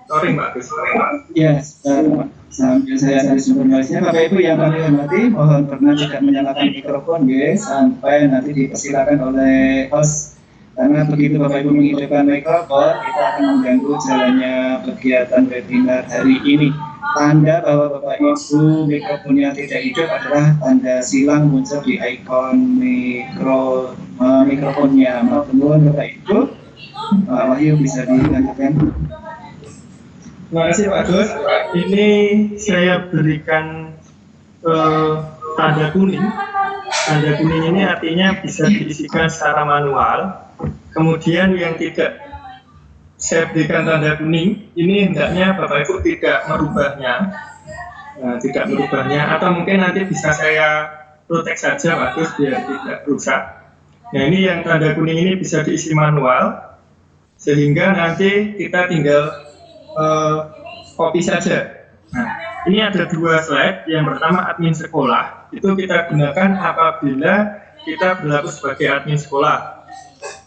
S4: Sorry Mbak Gus.
S1: Ya, sambil saya cari sumber nulisnya, Bapak Ibu yang kami hormati, mohon berkenan tidak menyalakan mikrofon sampai nanti dipersilakan oleh host. Karena begitu Bapak Ibu menghidupkan mikrofon, kita akan mengganggu jalannya kegiatan webinar hari ini. Tanda bahwa Bapak Ibu mikrofonnya tidak hidup adalah tanda silang muncul di ikon mikrofonnya. Mohon Bapak Ibu, Pak Wahyu bisa dilanjutkan.
S4: Terima kasih Pak Gus. Ini saya berikan tanda kuning. Tanda kuning ini artinya bisa diisikan secara manual. Kemudian yang tidak saya berikan tanda kuning, ini hendaknya Bapak Ibu tidak merubahnya. Tidak merubahnya, atau mungkin nanti bisa saya protek saja Pak Gus biar tidak rusak. Nah ini yang tanda kuning ini bisa diisi manual, sehingga nanti kita tinggal copy saja. Nah, ini ada dua slide. Yang pertama admin sekolah, itu kita gunakan apabila kita berlaku sebagai admin sekolah.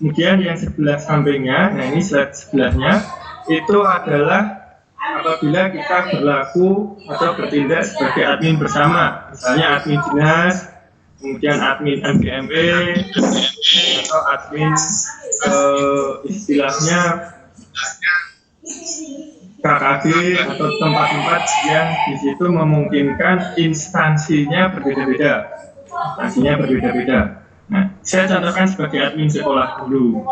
S4: Kemudian yang sebelah sampingnya, nah ini slide sebelahnya, itu adalah apabila kita berlaku atau bertindak sebagai admin bersama, misalnya admin dinas, kemudian admin MGMP, atau admin istilahnya KKG atau tempat-tempat yang di situ memungkinkan instansinya berbeda-beda. Nah, saya contohkan sebagai admin sekolah dulu.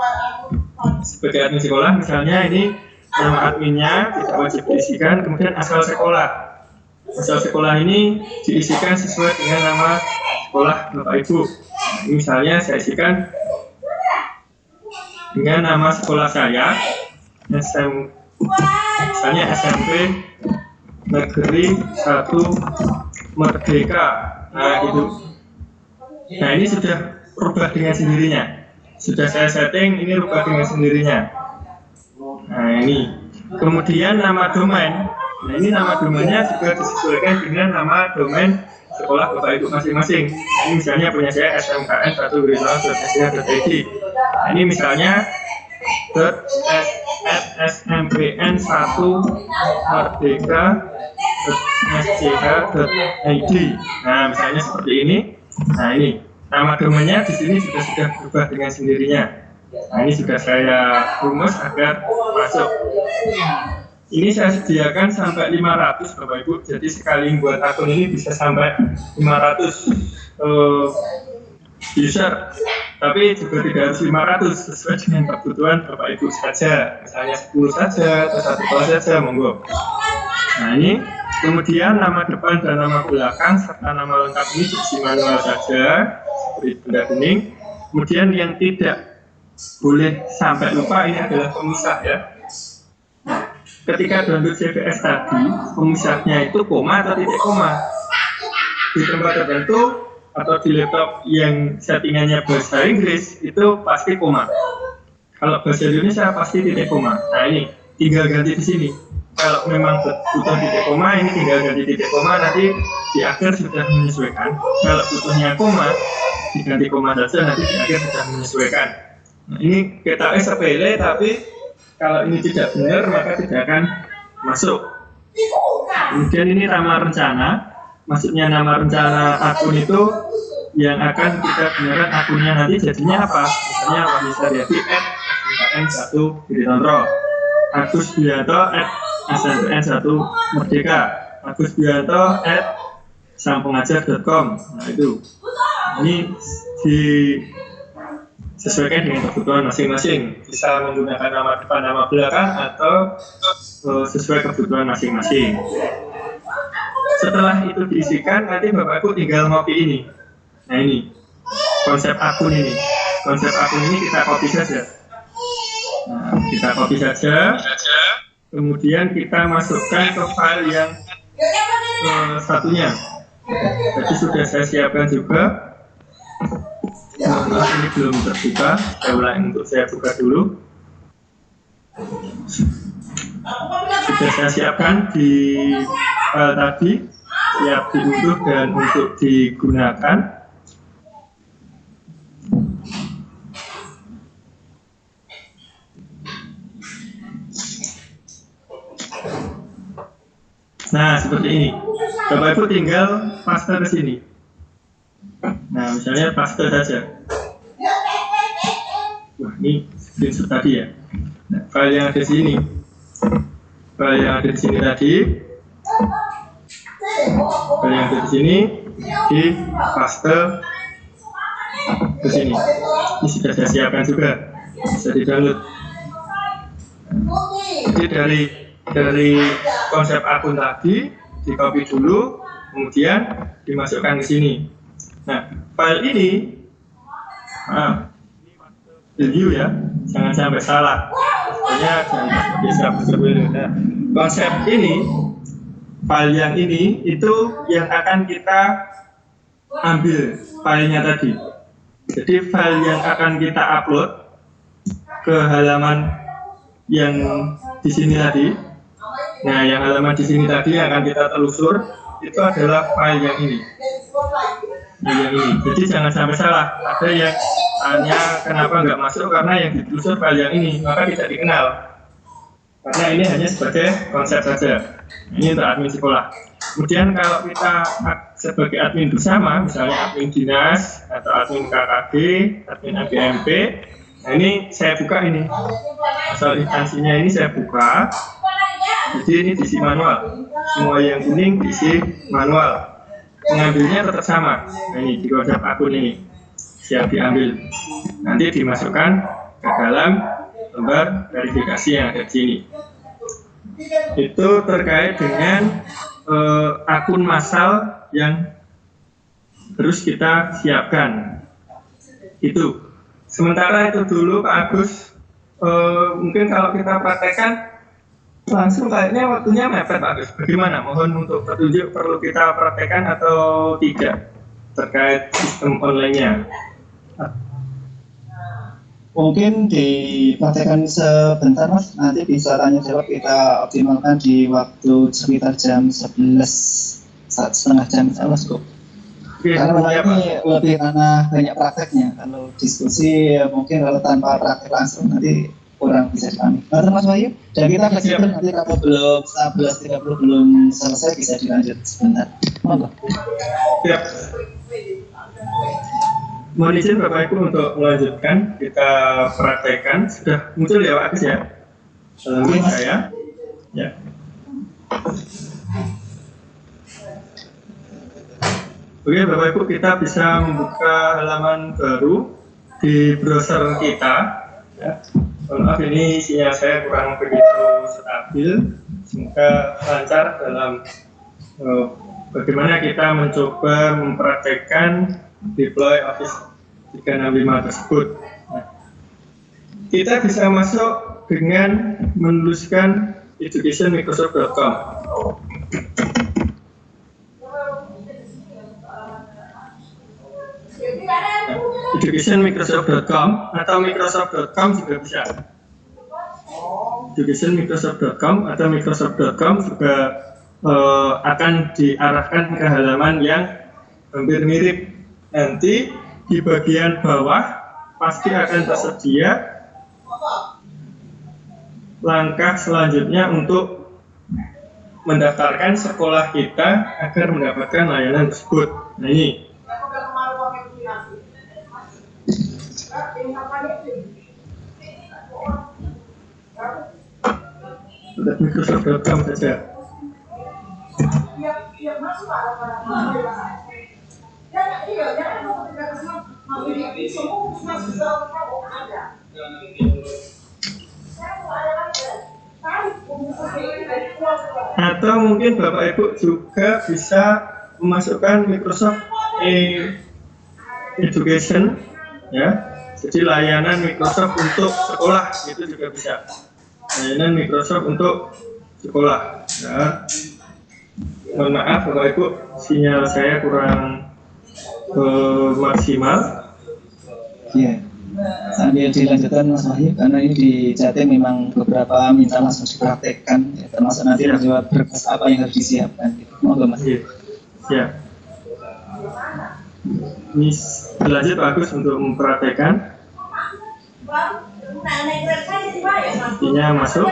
S4: Sebagai admin sekolah, misalnya ini nama adminnya tidak wajib diisikan, kemudian asal sekolah. Asal sekolah ini diisikan sesuai dengan nama sekolah Bapak Ibu. Misalnya saya isikan dengan nama sekolah saya, misalnya SMP Negeri 1 Merdeka. Nah gitu. Nah ini sudah rubah dengan sendirinya. Sudah saya setting, ini rubah dengan sendirinya. Nah ini. Kemudian nama domain. Nah ini nama domainnya juga disesuaikan dengan nama domain sekolah Bapak Ibu masing-masing. Ini misalnya punya saya smkn1wilayah.sd.id. Nah ini misalnya .smmpn1merdeka.sck.id. Nah misalnya seperti ini. Nah ini nama domainnya di sini sudah berubah dengan sendirinya. Nah ini sudah saya rumus agar masuk. Ini saya sediakan sampai 500 Bapak Ibu. Jadi sekali buat akun ini bisa sampai 500 user. Tapi juga tidak harus 500 sesuai dengan kebutuhan Bapak Ibu saja. Misalnya 10 saja atau 1 kelas saja, monggo. Nah ini, kemudian nama depan dan nama belakang serta nama lengkap ini diisi manual saja, beri benda kuning. Kemudian yang tidak boleh sampai lupa ini adalah pemisah ya. Ketika download CVS tadi, pemisahnya itu koma atau titik koma. Di tempat tertentu atau di laptop yang settingannya bahasa Inggris itu pasti koma. Kalau bahasa Indonesia pasti titik koma. Nah ini tinggal ganti di sini. Kalau memang butuh titik koma, ini tinggal ganti titik koma, nanti di akhir sudah menyesuaikan. Kalau butuhnya koma, diganti koma saja, nanti di akhir sudah menyesuaikan. Nah, ini kita sepele, tapi kalau ini tidak benar, maka tidak akan masuk. Kemudian ini nama rencana, maksudnya nama rencana akun itu yang akan kita gunakan akunnya nanti jadinya apa? Misalnya Wanisa Riyadi @SMKN1 Giritondro, Agus Bianto @SMKN1 Merdeka, Agus Bianto @sampengajar.com. Nah itu, ini disesuaikan dengan kebutuhan masing-masing. Bisa menggunakan nama depan, nama belakang, atau sesuai kebutuhan masing-masing. Setelah itu diisikan, nanti Bapakku tinggal copy ini. Nah ini, konsep akun ini. Konsep akun ini kita copy saja. Nah, kita copy saja. Kemudian kita masukkan ke file yang satunya. Jadi sudah saya siapkan juga. Nah, ini belum terbuka. Saya ulangi untuk saya buka dulu. Sudah saya siapkan di file tadi, siap diunduh dan untuk digunakan. Nah, seperti ini. Bapak Ibu tinggal paste ke sini. Nah, misalnya paste saja. Wah, ini screenshot tadi ya. Nah, file yang ada di sini. File yang ada di sini tadi. File yang ada di sini di paste ke sini. Ini sudah saya siapkan juga. Bisa di-download. Jadi dari konsep akun tadi di copy dulu, kemudian dimasukkan ke sini. Nah, file ini, value ya, jangan sampai salah. Pokoknya jangan bisa berbeda. Nah, konsep ini, file yang ini itu yang akan kita ambil filenya tadi. Jadi file yang akan kita upload ke halaman yang di sini tadi. Nah, yang halaman di sini tadi yang akan kita telusur itu adalah file yang ini. Nah, yang ini. Jadi jangan sampai salah. Ada yang tanya kenapa nggak masuk karena yang ditelusur file yang ini, maka tidak dikenal. Karena ini hanya sebagai konsep saja. Ini untuk admin sekolah. Kemudian kalau kita sebagai admin bersama, misalnya admin dinas atau admin KKG, admin ABMP, nah ini saya buka ini. Asal instansinya ini saya buka. Jadi ini diisi manual. Semua yang kuning diisi manual. Pengambilnya tetap sama. Nah ini di konsep akun ini siap diambil. Nanti dimasukkan ke dalam lembar verifikasi yang ada di sini. Itu terkait dengan akun massal yang terus kita siapkan. Itu. Sementara itu dulu Pak Agus. Mungkin kalau kita praktekkan langsung kayaknya waktunya mepet Pak Agus. Bagaimana? Mohon untuk petunjuk, perlu kita praktekkan atau tidak terkait sistem online-nya?
S1: Mungkin dipraktekkan sebentar Mas, nanti bisa tanya jawab kita optimalkan di waktu sekitar jam 11, 1,5 jam insya cukup. Karena ini lebih karena banyak prakteknya. Kalau diskusi mungkin kalau tanpa praktek langsung nanti kurang bisa dipahami. Mas Wahyu, dan kita fleksibel nanti kalau belum 11.30 belum selesai bisa dilanjut sebentar. Monggo.
S4: Siap. Mohon izin Bapak Ibu untuk melanjutkan, kita praktekkan. Sudah muncul ya Pak Agus ya? Dalam saya. Ya. Oke Bapak Ibu, kita bisa membuka halaman baru di browser kita. Ya. Maaf ini sinyal saya kurang begitu stabil. Semoga lancar dalam bagaimana kita mencoba mempraktekkan deploy Office 365 tersebut. Nah, kita bisa masuk dengan menuliskan educationmicrosoft.com. educationmicrosoft.com atau microsoft.com juga bisa. educationmicrosoft.com atau microsoft.com juga akan diarahkan ke halaman yang hampir mirip. Nanti di bagian bawah pasti akan tersedia langkah selanjutnya untuk mendaftarkan sekolah kita agar mendapatkan layanan tersebut. Nah ini. Microsoft.com saja. Atau mungkin Bapak Ibu juga bisa memasukkan Microsoft Education, ya. Jadi layanan Microsoft untuk sekolah itu juga bisa. Layanan Microsoft untuk sekolah. Ya. Mohon maaf Bapak Ibu, sinyal saya kurang maksimal.
S1: Ya. Sambil dilanjutkan Mas Wahyu, karena ini di chatting memang beberapa minta langsung dipraktekkan, ya, termasuk nanti menjawab berkas apa yang harus disiapkan. Monggo Mas.
S4: Ya. Ini lanjut bagus untuk mempraktekkan. Artinya masuk.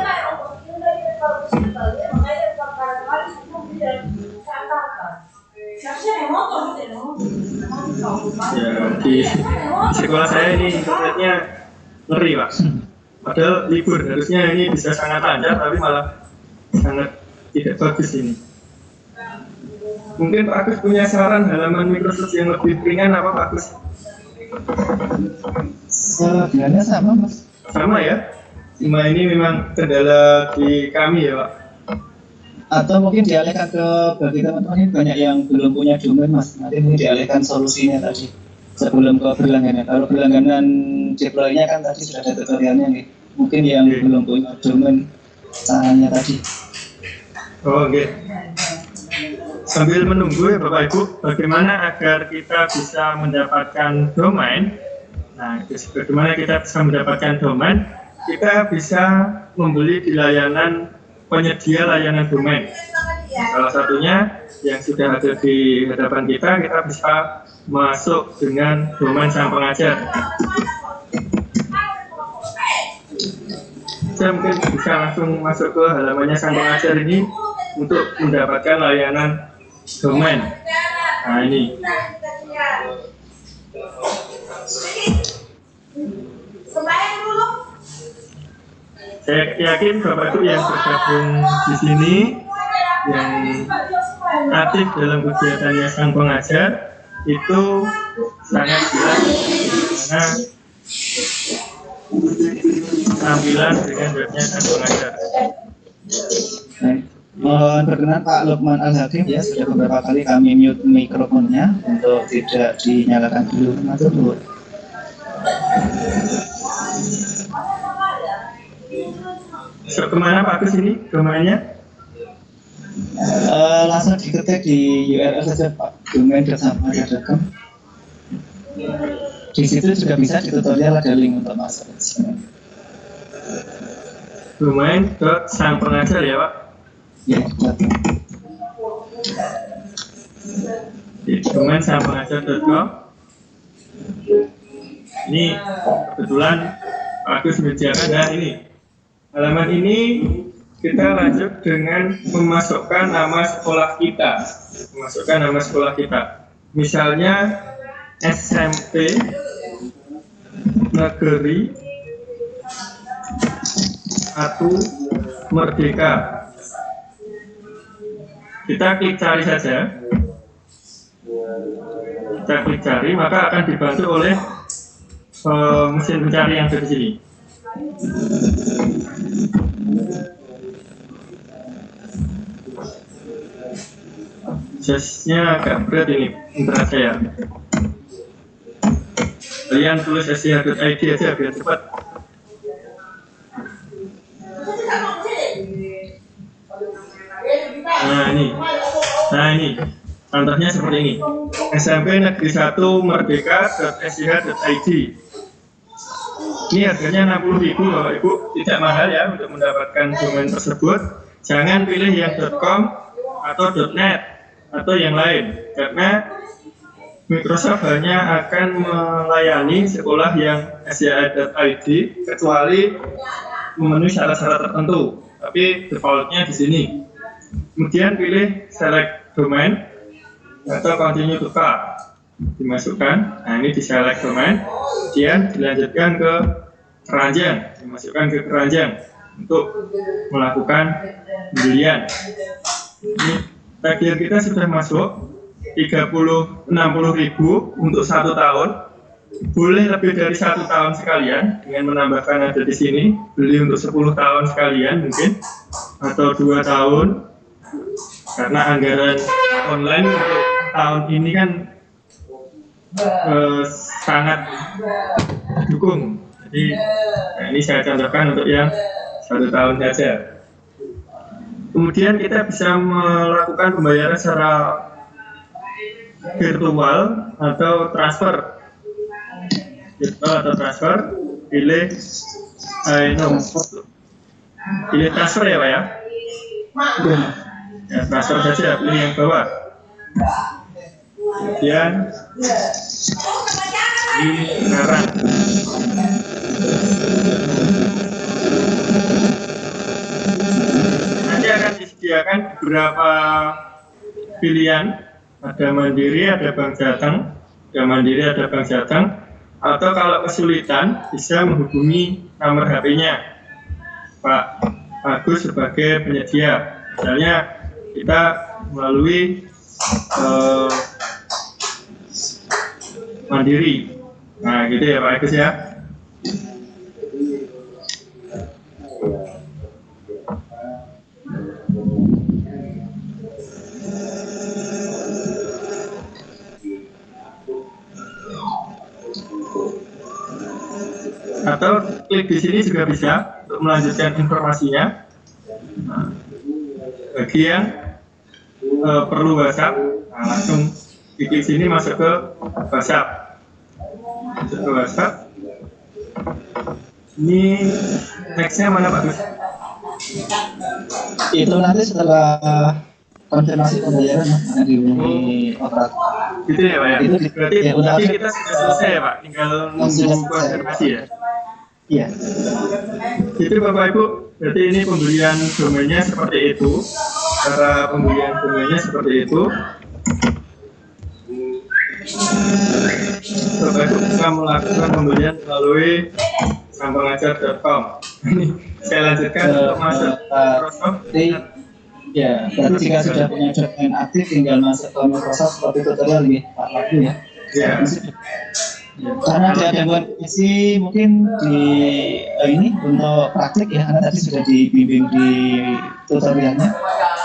S4: Ya, di sekolah saya ini internetnya ngeri Pak. Padahal libur, harusnya ini bisa sangat lancar tapi malah sangat tidak bagus ini. Mungkin Pak Agus punya saran halaman Microsoft yang lebih ringan apa Pak Agus?
S1: Sebenarnya sama Mas.
S4: Sama ya? Cuma ini memang kendala di kami ya Pak.
S1: Atau mungkin dialihkan ke bagi teman-teman ini banyak yang belum punya domain Mas. Nanti mungkin dialihkan solusinya tadi sebelum ke berlangganan. Kalau berlangganan deploy-nya kan tadi sudah ada tutorialnya nih. Mungkin yang belum punya domain caranya tadi.
S4: Oh oke. Sambil menunggu ya Bapak Ibu, bagaimana agar kita bisa mendapatkan domain. Nah, bagaimana kita bisa mendapatkan domain? Kita bisa membeli di layanan penyedia layanan domain. Salah satunya yang sudah ada di hadapan kita bisa masuk dengan domain Sang Pengajar. Saya mungkin bisa langsung masuk ke halamannya Sang Pengajar ini untuk mendapatkan layanan domain. Nah ini. Saya yakin Bapak Ibu yang bergabung di sini, yang aktif dalam kegiatannya Sang Pengajar, itu sangat jelas karena tampilan dengan webnya Sang Pengajar.
S1: Mohon berkenan Pak Lukman Al-Hakim, ya, sudah beberapa kali kami mute mikrofonnya untuk tidak dinyalakan dulu. Matur nuwun.
S4: So, kemana Pak Agus ini domainnya?
S1: Langsung diketik di URL saja Pak, domain.sampengajari.com. Di situ juga bisa di tutorial ada link untuk masuk.
S4: Domain.sampengajari ya Pak?
S1: Ya, betul.
S4: Di domain.sampengajari.com. Ini kebetulan Pak Agus menyediakan. Nah ini halaman ini kita lanjut dengan memasukkan nama sekolah kita. Misalnya SMP Negeri 1 Merdeka. Kita klik cari saja. Kita klik cari, maka akan dibantu oleh mesin pencari yang ada di sini. Aksesnya agak berat ini internet saya. Kalian tulis sia.id aja biar cepat. Nah ini contohnya seperti ini. SMP Negeri 1 Merdeka.sch.id. Ini harganya 60.000 Bapak Ibu, tidak mahal ya untuk mendapatkan domain tersebut. Jangan pilih yang .com atau .net atau yang lain, karena Microsoft hanya akan melayani sekolah yang sia.id kecuali memenuhi syarat-syarat tertentu. Tapi defaultnya di sini. Kemudian pilih select domain atau continue to cart, dimasukkan. Nah ini di select domain, kemudian dilanjutkan ke keranjang, dimasukkan ke keranjang untuk melakukan pembelian. Ini tagihan kita sudah masuk 60.000 untuk 1 tahun. Boleh lebih dari 1 tahun sekalian dengan menambahkan ada di sini, beli untuk 10 tahun sekalian mungkin, atau 2 tahun, karena anggaran online untuk tahun ini kan sangat dukung. Jadi ini saya contohkan untuk yang 1 tahun saja. Kemudian kita bisa melakukan pembayaran secara virtual atau transfer. Pilih pilih transfer ya Pak ya. Ya, transfer saja, pilih yang bawah. Kemudian di sekarang nanti akan disediakan beberapa pilihan, ada Mandiri, ada Bank Jateng, atau kalau kesulitan bisa menghubungi nomor HP-nya Pak Agus sebagai penyedia. Misalnya kita melalui Mandiri. Nah gitu ya Pak Agus ya. Atau klik di sini juga bisa untuk melanjutkan informasinya. Nah, bagi yang perlu WhatsApp, nah, langsung klik sini masuk ke WhatsApp. Ini nextnya mana Pak Gus?
S1: Itu nanti setelah konfirmasi pembayaran dihubungi operator.
S4: Gitu ya Pak ya?
S1: Itu
S4: berarti
S1: ya,
S4: tadi kita sudah selesai ya Pak, tinggal nunggu konfirmasi ya?
S1: Iya.
S4: Itu Bapak Ibu, berarti ini pembelian domainnya seperti itu. Cara pembelian domainnya seperti itu. Bapak Ibu bisa melakukan pembelian melalui sampangajar.com. Ini saya lanjutkan untuk masuk Microsoft.
S1: Ya, berarti jika sudah punya domain aktif tinggal masuk ke Microsoft seperti tutorial ini Pak Lagi ya.
S4: Ya.
S1: Karena ada gangguan koneksi mungkin di ini untuk praktik ya, karena tadi sudah dibimbing di tutorialnya.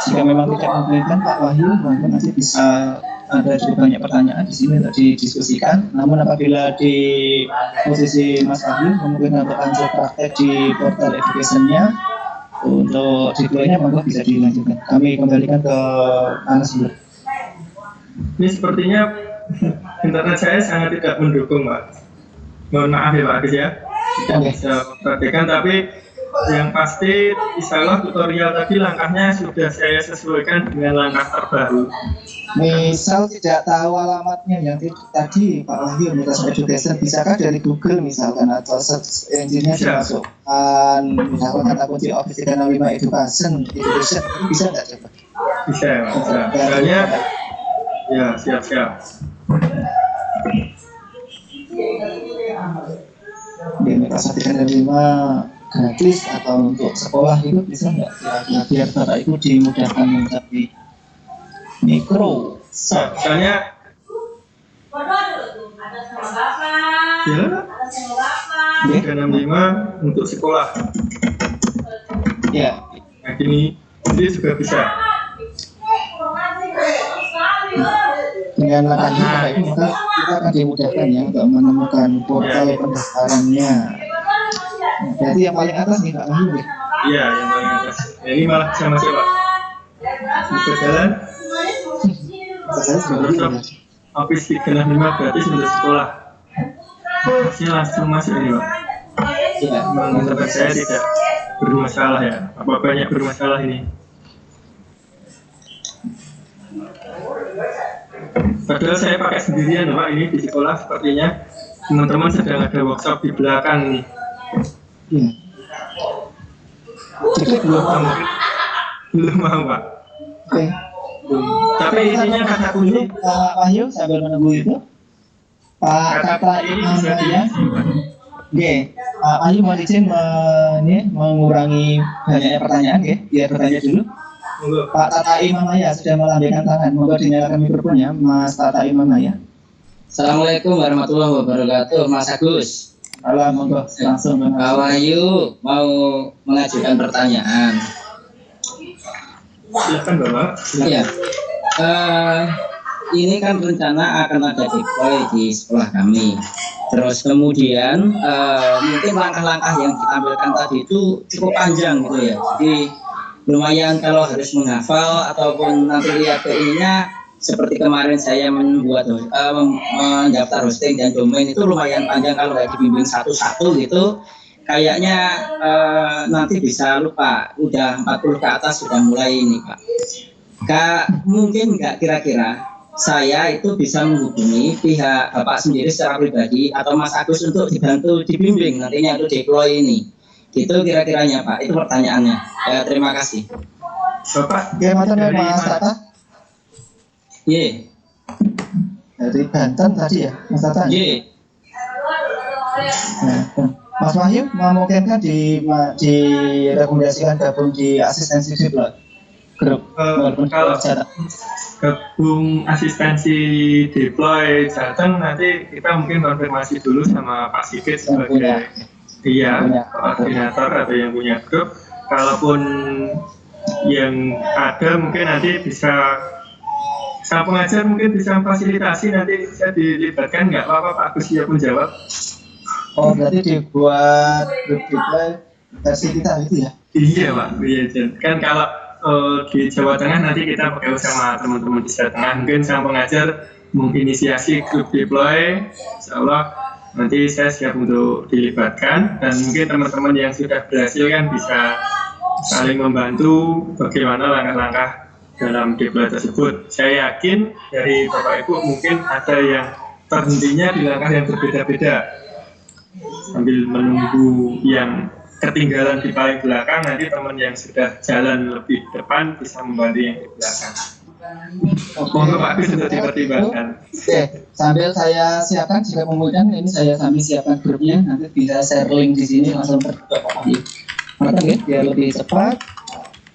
S1: Jika memang tidak memungkinkan Pak Wahyu, mungkin nanti bisa ada cukup banyak pertanyaan di sini untuk didiskusikan. Namun apabila di posisi Mas Wahyu memungkinkan untuk lanjut praktek di portal education-nya, untuk deploy-nya monggo bisa dilanjutkan. Kami kembalikan ke narasumber.
S4: Ini sepertinya internet saya sangat tidak mendukung Pak. Mohon maaf ya Pak Agus ya. Tidak bisa memperhatikan, tapi yang pasti insya Allah tutorial tadi langkahnya sudah saya sesuaikan dengan langkah terbaru.
S1: Misal tidak tahu alamatnya yang tadi Pak Wahyu Microsoft Education, bisakah dari Google misalkan atau search engine-nya dimasukkan misalkan kata kunci Office 365 Education bisa nggak coba?
S4: Bisa ya Pak, bisa. Misalnya ya siap-siap.
S1: Di Microsoft 365 gratis atau untuk sekolah itu bisa nggak kira-kira biar Bapak Ibu dimudahkan mencari Microsoft?
S4: Misalnya
S5: Atas nama Bapak,
S4: ya,
S5: atas nama
S4: 365 untuk sekolah.
S1: Ya.
S4: Nah, ini juga bisa.
S1: Dengan langkah ini Bapak Ibu maka kita akan dimudahkan ya untuk menemukan portal pendaftarannya. Berarti yang paling atas nih Pak Wahyu ya?
S4: Iya, yang paling atas. Ya, ini malah sama siapa? Berjalan.
S1: Saya sudah
S4: Microsoft Office 365 gratis untuk sekolah. Ini langsung masuk ini Pak.
S1: ya.
S4: Menurut saya tidak bermasalah ya. Apa banyak bermasalah ini? Padahal saya pakai sendirian Pak ini di sekolah sepertinya. Teman-teman sedang ada workshop di belakang nih.
S1: Ya. Jadi belum mau.
S4: Belum mau Pak.
S1: Oke.
S4: Tapi isinya kata kunci.
S1: Pak Wahyu sambil menunggu itu. Pak Kata Imam ya. Oke, Pak Wahyu mohon izin mengurangi banyaknya pertanyaan, oke? Biar bertanya dulu.
S4: Monggo.
S1: Pak Tata Imam ya sudah melambaikan tangan. Moga dinyalakan mikrofonnya, Mas Tata Imam ya.
S6: Assalamualaikum warahmatullahi wabarakatuh, Mas Agus.
S1: Halo, monggo langsung.
S6: Pak Wahyu mau mengajukan pertanyaan.
S4: Silakan Bapak.
S6: Iya. Ini kan rencana akan ada deploy di sekolah kami. Terus kemudian mungkin langkah-langkah yang ditampilkan tadi itu cukup panjang gitu ya. Jadi lumayan kalau harus menghafal ataupun nanti lihat PI-nya seperti kemarin saya membuat mendaftar hosting dan domain itu lumayan panjang kalau nggak dibimbing satu-satu gitu. Kayaknya nanti bisa lupa, udah 40 ke atas sudah mulai ini Pak. Mungkin nggak kira-kira saya itu bisa menghubungi pihak Bapak sendiri secara pribadi atau Mas Agus untuk dibantu dibimbing nantinya untuk deploy ini. Gitu kira-kiranya Pak, itu pertanyaannya. Terima kasih.
S4: Bapak
S1: Oke, macam Mas Tata
S6: Ye,
S1: dari Banten tadi ya, Mas Tata.
S6: ye.
S1: Nah, Mas Wahyu memungkinkan direkomendasikan gabung di asistensi deploy grup walaupun
S4: kalau
S1: Jateng.
S4: gabung asistensi deploy Jateng nanti kita mungkin konfirmasi dulu sama Pak Sigit sebagai koordinator atau yang punya grup. Kalaupun yang ada mungkin nanti bisa sang pengajar mungkin bisa fasilitasi, nanti bisa dilibatkan, nggak apa-apa Pak Agus siap menjawab.
S1: Oh, berarti dibuat grup deploy versi kita itu ya?
S4: Iya Pak, iya Jen. Kan kalau di Jawa Tengah nanti kita pakai sama teman-teman di Jawa Tengah, mungkin sang pengajar menginisiasi grup deploy. Insya Allah nanti saya siap untuk dilibatkan, dan mungkin teman-teman yang sudah berhasil kan bisa saling membantu bagaimana langkah-langkah dalam deploy tersebut. Saya yakin dari Bapak Ibu mungkin ada yang terhentinya di langkah yang berbeda-beda sambil menunggu yang ketinggalan di paling belakang. Nanti teman yang sudah jalan lebih depan bisa membantu yang di belakang. Monggo Pak Agus untuk dipertimbangkan.
S1: Oke, sambil saya siapkan jika memungkinkan ini saya sambil siapkan grupnya, nanti bisa share link di sini langsung ke Pak Wahyu. Maka ya, biar lebih cepat.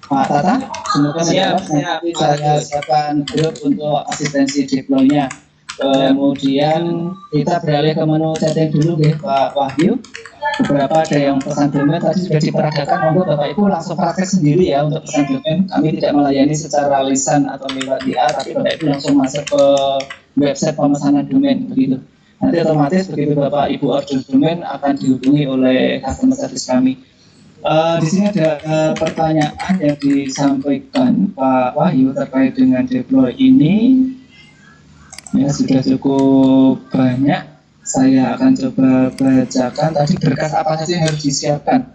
S1: Pak Tata, semoga menjawab. Nanti saya siapkan grup untuk asistensi deploy-nya. Kemudian kita beralih ke menu chatting dulu ya Pak Wahyu. Beberapa ada yang pesan domain tadi sudah diperagakan, monggo Bapak Ibu langsung praktek sendiri ya untuk pesan domain. Kami tidak melayani secara lisan atau lewat WA, tapi Bapak Ibu langsung masuk ke website pemesanan domain begitu. Nanti otomatis begitu Bapak Ibu order domain akan dihubungi oleh customer service kami. Di sini ada pertanyaan yang disampaikan Pak Wahyu terkait dengan deploy ini. Ya, sudah cukup banyak. Saya akan coba bacakan tadi berkas apa saja yang harus disiapkan.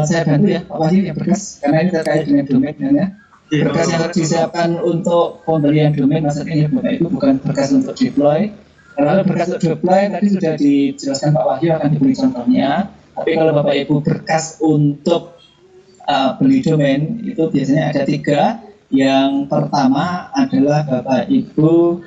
S1: Saya bantu ya Pak Wahyu yang berkas, karena ini terkait dengan domain ya. Berkas yang harus disiapkan untuk pembelian domain maksudnya ya Bapak Ibu, bukan berkas untuk deploy. Kalau berkas untuk deploy tadi sudah dijelaskan Pak Wahyu, akan diberi contohnya. Tapi kalau Bapak Ibu berkas untuk beli domain itu biasanya ada 3. Yang pertama adalah Bapak Ibu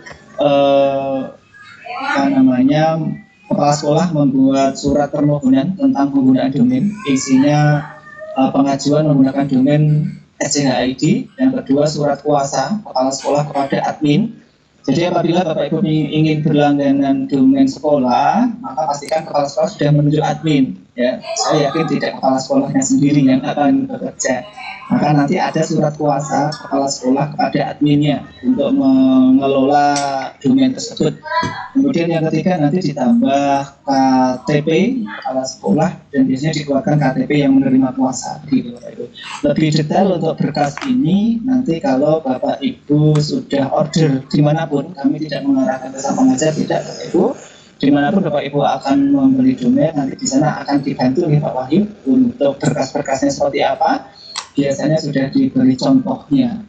S1: kepala sekolah membuat surat permohonan tentang penggunaan domain. Isinya pengajuan menggunakan domain SCHID. Yang kedua, surat kuasa kepala sekolah kepada admin Jadi apabila Bapak Ibu ingin berlangganan domain sekolah, maka pastikan kepala sekolah sudah menunjuk admin. Ya, saya yakin tidak kepala sekolahnya sendiri yang akan bekerja. Maka nanti ada surat kuasa kepala sekolah kepada adminnya untuk mengelola domain tersebut. Kemudian yang ketiga nanti ditambah KTP kepala sekolah dan biasanya dikeluarkan KTP yang menerima kuasa. Gitu, Bapak Ibu. Lebih detail untuk berkas ini nanti kalau Bapak Ibu sudah order dimanapun, kami tidak mengarahkan ke sang pengajar, tidak Bapak Ibu. Dimanapun Bapak Ibu akan membeli domain, nanti di sana akan dibantu nih Pak Wahyu untuk berkas-berkasnya seperti apa. Biasanya sudah diberi contohnya.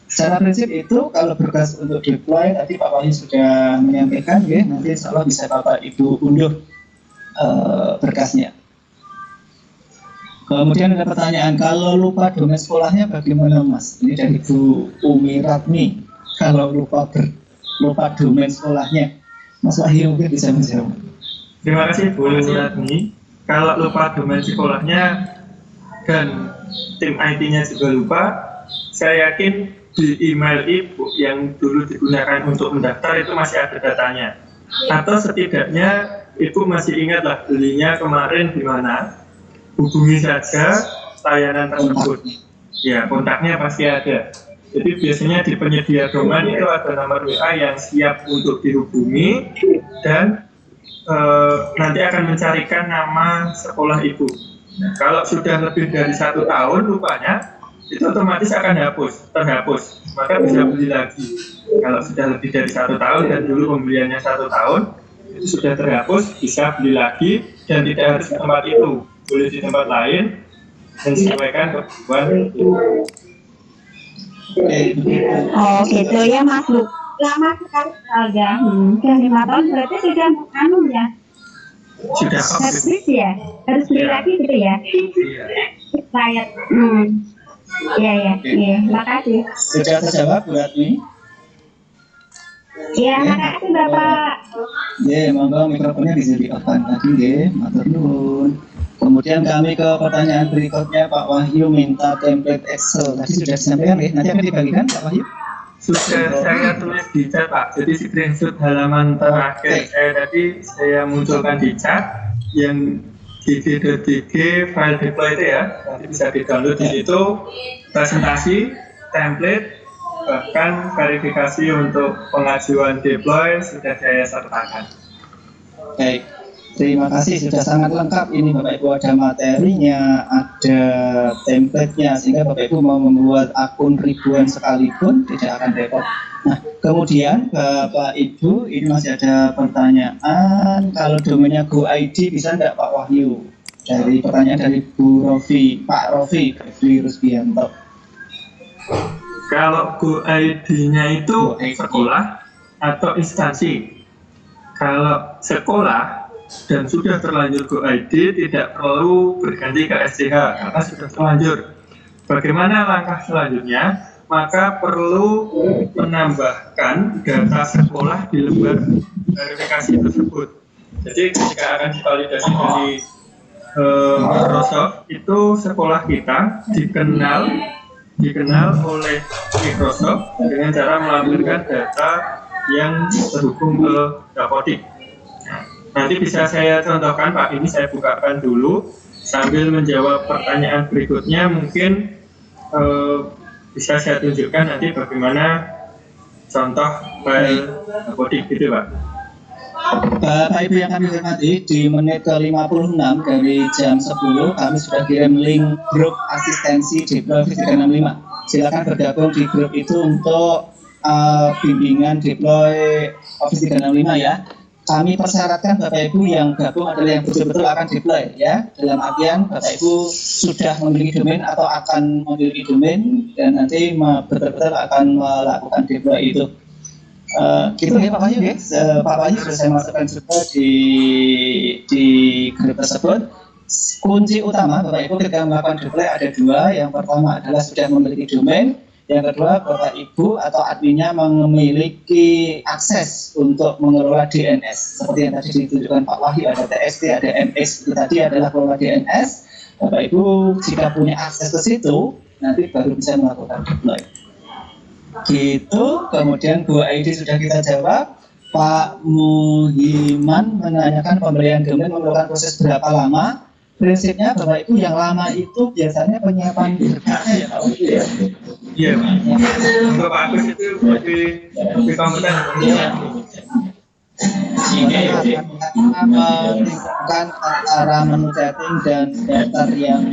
S1: Secara prinsip itu kalau berkas untuk deploy tadi Pak Wahyu sudah menyampaikan, ya, nanti insya Allah bisa Bapak Ibu unduh berkasnya. Kemudian ada pertanyaan, kalau lupa domain sekolahnya bagaimana Mas? Ini dari Bu Umi Ratmi. Kalau lupa domain sekolahnya, Mas Wahyu mungkin bisa menjawab.
S4: Terima kasih Bu Ratmi. Kalau lupa domain sekolahnya dan tim IT-nya juga lupa, saya yakin di email Ibu yang dulu digunakan untuk mendaftar itu masih ada datanya. Atau setidaknya Ibu masih ingatlah belinya kemarin di mana, hubungi saja layanan tersebut. Ya, kontaknya pasti ada. Jadi biasanya di penyedia domain itu ada nomor WA yang siap untuk dihubungi dan nanti akan mencarikan nama sekolah Ibu. Nah, kalau sudah lebih dari 1 tahun lupanya, itu otomatis akan terhapus. Maka bisa beli lagi. Kalau sudah lebih dari 1 tahun dan dulu pembeliannya 1 tahun, itu sudah terhapus, bisa beli lagi dan tidak harus di tempat itu, boleh di tempat lain dan sesuaikan kebutuhan Ibu.
S3: Oh gitu ya Mas Bu. Lama sekali ya. Sudah 5 tahun berarti sudah ya.
S4: Sudah
S3: Habis ya. Harus beli lagi gitu ya.
S4: Iya.
S3: Expired. Iya. Makasih.
S1: Sudah terjawab Bu Ratmi?
S3: Iya, makasih Bapak.
S1: Ya, monggo mikrofonnya bisa di-off-kan tadi nggih, matur nuwun. Kemudian kami ke pertanyaan berikutnya, Pak Wahyu minta template Excel. Tadi sudah disampaikan ya, nanti akan dibagikan Pak Wahyu?
S4: Sudah saya tulis di chat Pak, jadi screenshot halaman terakhir tadi saya munculkan di chat yang gg.gg file deploy itu ya, nanti bisa di-download di situ, presentasi, template, bahkan verifikasi untuk pengajuan deploy sudah saya sertakan.
S1: Baik. Terima kasih, sudah sangat lengkap ini Bapak Ibu, ada materinya, ada template-nya, sehingga Bapak Ibu mau membuat akun ribuan sekalipun tidak akan repot. Nah, kemudian Bapak Ibu, ini masih ada pertanyaan, kalau domainnya GoID bisa enggak Pak Wahyu? Dari pertanyaan dari Bu Rofi, Pak Rofi, Febri Rusbianto.
S4: Kalau GoID-nya itu sekolah atau instansi. Kalau sekolah dan sudah terlanjur GoID, tidak perlu berganti ke SCH karena sudah terlanjur. Bagaimana langkah selanjutnya? Maka perlu menambahkan data sekolah di lembar verifikasi tersebut. Jadi ketika akan divalidasi dari Microsoft, itu sekolah kita dikenal oleh Microsoft dengan cara melampirkan data yang terhubung ke Dapodik. Nanti bisa saya contohkan Pak, ini saya bukakan dulu sambil menjawab pertanyaan berikutnya. Mungkin bisa saya tunjukkan nanti bagaimana contoh file Dapodik gitu Pak.
S1: Bapak Ibu yang kami hormati, di menit ke-56 dari jam 10 kami sudah kirim link grup asistensi deploy Office 365. Silakan bergabung di grup itu untuk bimbingan deploy Office 365 ya. Kami persyaratkan Bapak Ibu yang gabung adalah yang betul-betul akan deploy ya. Dalam artian Bapak Ibu sudah memiliki domain atau akan memiliki domain dan nanti betul-betul akan melakukan deploy itu. Gitu ya Pak Wahyu ya. Pak Wahyu sudah saya masukkan juga di grup tersebut. Kunci utama Bapak Ibu ketika melakukan deploy ada 2. Yang pertama adalah sudah memiliki domain. Yang kedua, Bapak Ibu atau adminnya memiliki akses untuk mengelola DNS. Seperti yang tadi ditunjukkan Pak Wahyu, ada TXT, ada MX, itu tadi adalah pengelola DNS. Bapak Ibu jika punya akses ke situ, nanti baru bisa melakukan deploy. Gitu, kemudian Bu Aidi sudah kita jawab. Pak Muhiman menanyakan pemberian domain memerlukan proses berapa lama. Prinsipnya Bapak Ibu yang lama itu biasanya penyiapan berkasnya ya Pak Wahyu ya.
S4: Iya, Pak. Untuk Pak Agus itu lebih kompeten.
S1: Meningkatkan antara menu chatting dan daftar yang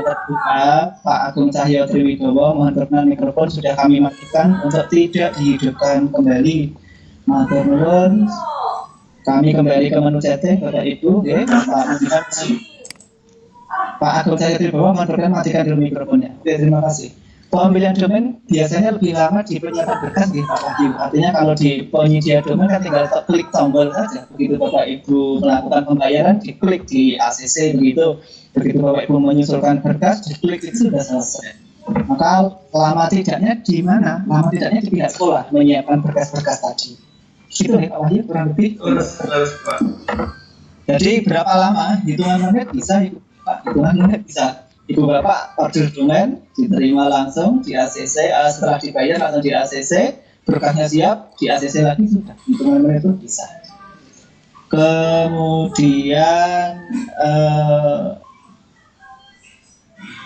S1: terbuka. Pak Agung Cahyo Triwibowo, mohon berkenan mikrofon sudah kami matikan untuk tidak dihidupkan kembali. Matur nuwun. Kami kembali ke menu chatting Bapak Ibu, ya. Pak Agung Cahyo Triwibowo, mohon berkenan matikan dulu mikrofonnya. Oke, terima kasih. Pemilihan domain biasanya lebih lama di penyiapan berkas di Pak Wahyu. Artinya kalau di penyedia domain kan tinggal klik tombol saja. Begitu Bapak Ibu melakukan pembayaran, diklik di ACC begitu. Begitu Bapak Ibu menyusulkan berkas, diklik itu sudah selesai. Maka lama tidaknya di mana? Lama tidaknya di pihak sekolah menyiapkan berkas-berkas tadi. Gitu ya Pak Wahyu kurang lebih.
S4: Terus Pak.
S1: Jadi berapa lama? Hitungan menit bisa, Pak. Hitungan menit bisa. Ibu Bapak order domain diterima langsung di ACC, setelah dibayar langsung di ACC, berkasnya siap, di ACC lagi sudah, hitungan menit itu bisa. Kemudian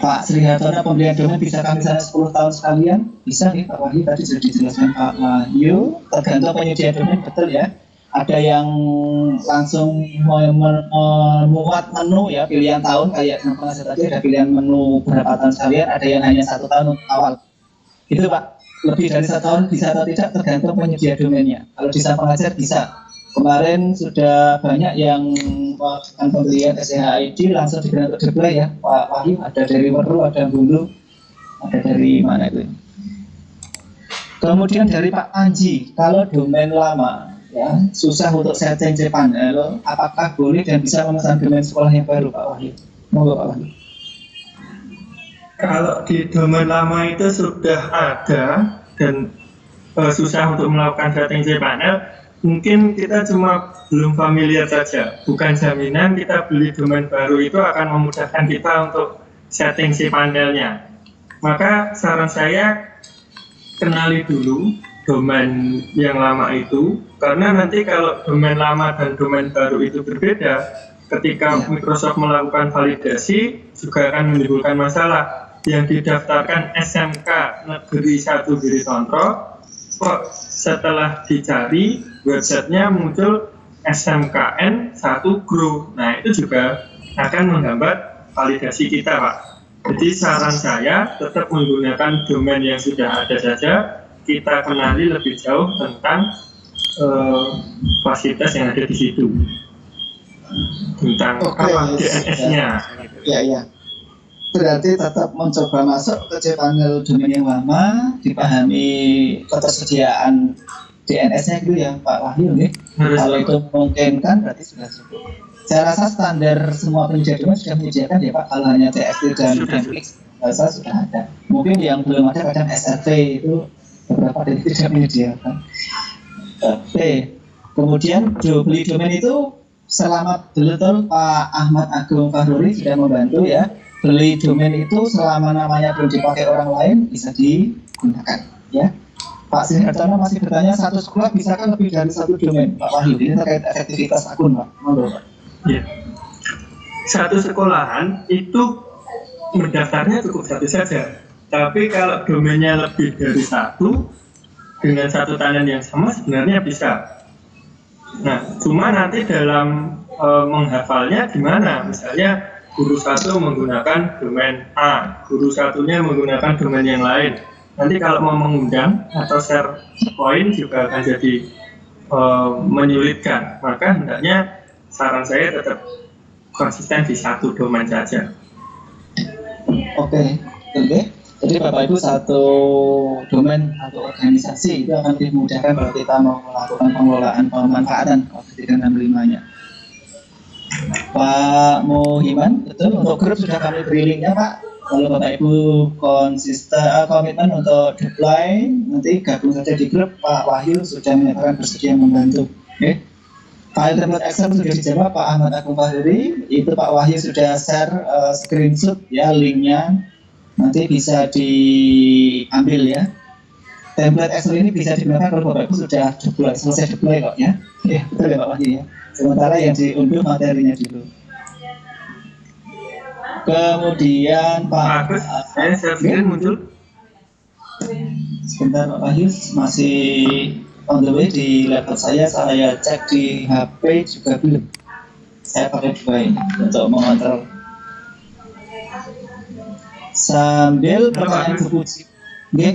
S1: Pak Sri Hartono pembelian domain bisa kami sana 10 tahun sekalian, bisa nih Pak Wahyu, tadi sudah dijelaskan Pak Wahyu, tergantung penyedia domain, betul ya. Ada yang langsung memuat menu ya pilihan tahun kayak pengajar tadi ada pilihan menu berapa tahun sekalian, ada yang hanya 1 tahun untuk awal. Itu Pak, lebih dari 1 tahun bisa atau tidak tergantung penyedia domainnya. Kalau di Sang Pengajar bisa. Kemarin sudah banyak yang melakukan pembelian SCHID langsung digunakan untuk display ya Pak Wahyu, ada dari Weru, ada Bulu, ada dari mana itu. Kemudian dari Pak Panji, kalau domain lama ya susah untuk setting cPanel, apakah boleh dan bisa memesan domain sekolah yang baru Pak Wahyu? Monggo Pak Wahyu.
S4: Kalau di domain lama itu sudah ada dan susah untuk melakukan setting cPanel, mungkin kita cuma belum familiar saja. Bukan jaminan kita beli domain baru itu akan memudahkan kita untuk setting cPanelnya. Maka saran saya kenali dulu domain yang lama itu, karena nanti kalau domain lama dan domain baru itu berbeda, ketika Microsoft melakukan validasi juga akan menimbulkan masalah. Yang didaftarkan SMK Negeri 1 Girisontro, kok setelah dicari websitenya muncul SMKN 1 Gro. Nah itu juga akan menghambat validasi kita Pak. Jadi saran saya tetap menggunakan domain yang sudah ada saja. Kita kenali lebih jauh tentang fasilitas yang ada di situ, tentang apa DNS-nya.
S1: Ya. Berarti tetap mencoba masuk ke cPanel domain yang lama, dipahami ketersediaan DNS-nya gitu ya Pak Wahyu nih. Kalau itu memungkinkan berarti sudah cukup. Saya rasa standar semua penyedia domain sudah menyediakan ya Pak. Kalau hanya TXT dan MX, saya sudah ada. Mungkin yang belum ada kadang SRV itu beberapa dari tidak menyediakan. Oke, kemudian beli domain itu selamat betul Pak Ahmad Agung Fahruri sudah membantu ya. Beli domain itu selama namanya belum dipakai orang lain bisa digunakan ya. Pak Sri Hartono masih bertanya, satu sekolah bisa kan lebih dari 1 domain Pak Wahyu, ini terkait efektivitas akun Pak. Monggo Pak.
S4: Ya. Satu sekolahan itu mendaftarnya cukup 1 saja. Tapi kalau domainnya lebih dari 1 dengan 1 tangan yang sama sebenarnya bisa. Nah, cuma nanti dalam menghafalnya gimana? Misalnya guru 1 menggunakan domain A, guru satunya menggunakan domain yang lain. Nanti kalau mau mengundang atau share poin juga akan jadi menyulitkan. Maka hendaknya saran saya tetap konsisten di 1 domain saja.
S1: Oke. Jadi Bapak Ibu 1 domain atau organisasi itu akan dimudahkan kalau kita mau melakukan pengelolaan pemanfaatan Office 365-nya. Pak Muhiman, betul untuk grup sudah kami beri linknya Pak. Kalau Bapak Ibu konsisten komitmen untuk deploy, nanti gabung saja di grup. Pak Wahyu sudah menyatakan bersedia membantu. Oke. File template Excel sudah dijawab Pak Ahmad Agung Fahruri. Itu Pak Wahyu sudah share screenshot ya linknya. Nanti bisa diambil ya. template Excel ini bisa digunakan kalau Bapak Ibu sudah selesai deploy kok ya. Ya, betul ya Pak Wahyu ya. Sementara yang diunduh materinya dulu. Kemudian Pak
S4: Agus, saya share screen muncul.
S1: sebentar Pak Wahyu, masih on the way di laptop saya cek di HP juga belum. Saya pakai dua ini untuk mengontrol. Sambil pertanyaan Bu Puji. Oke.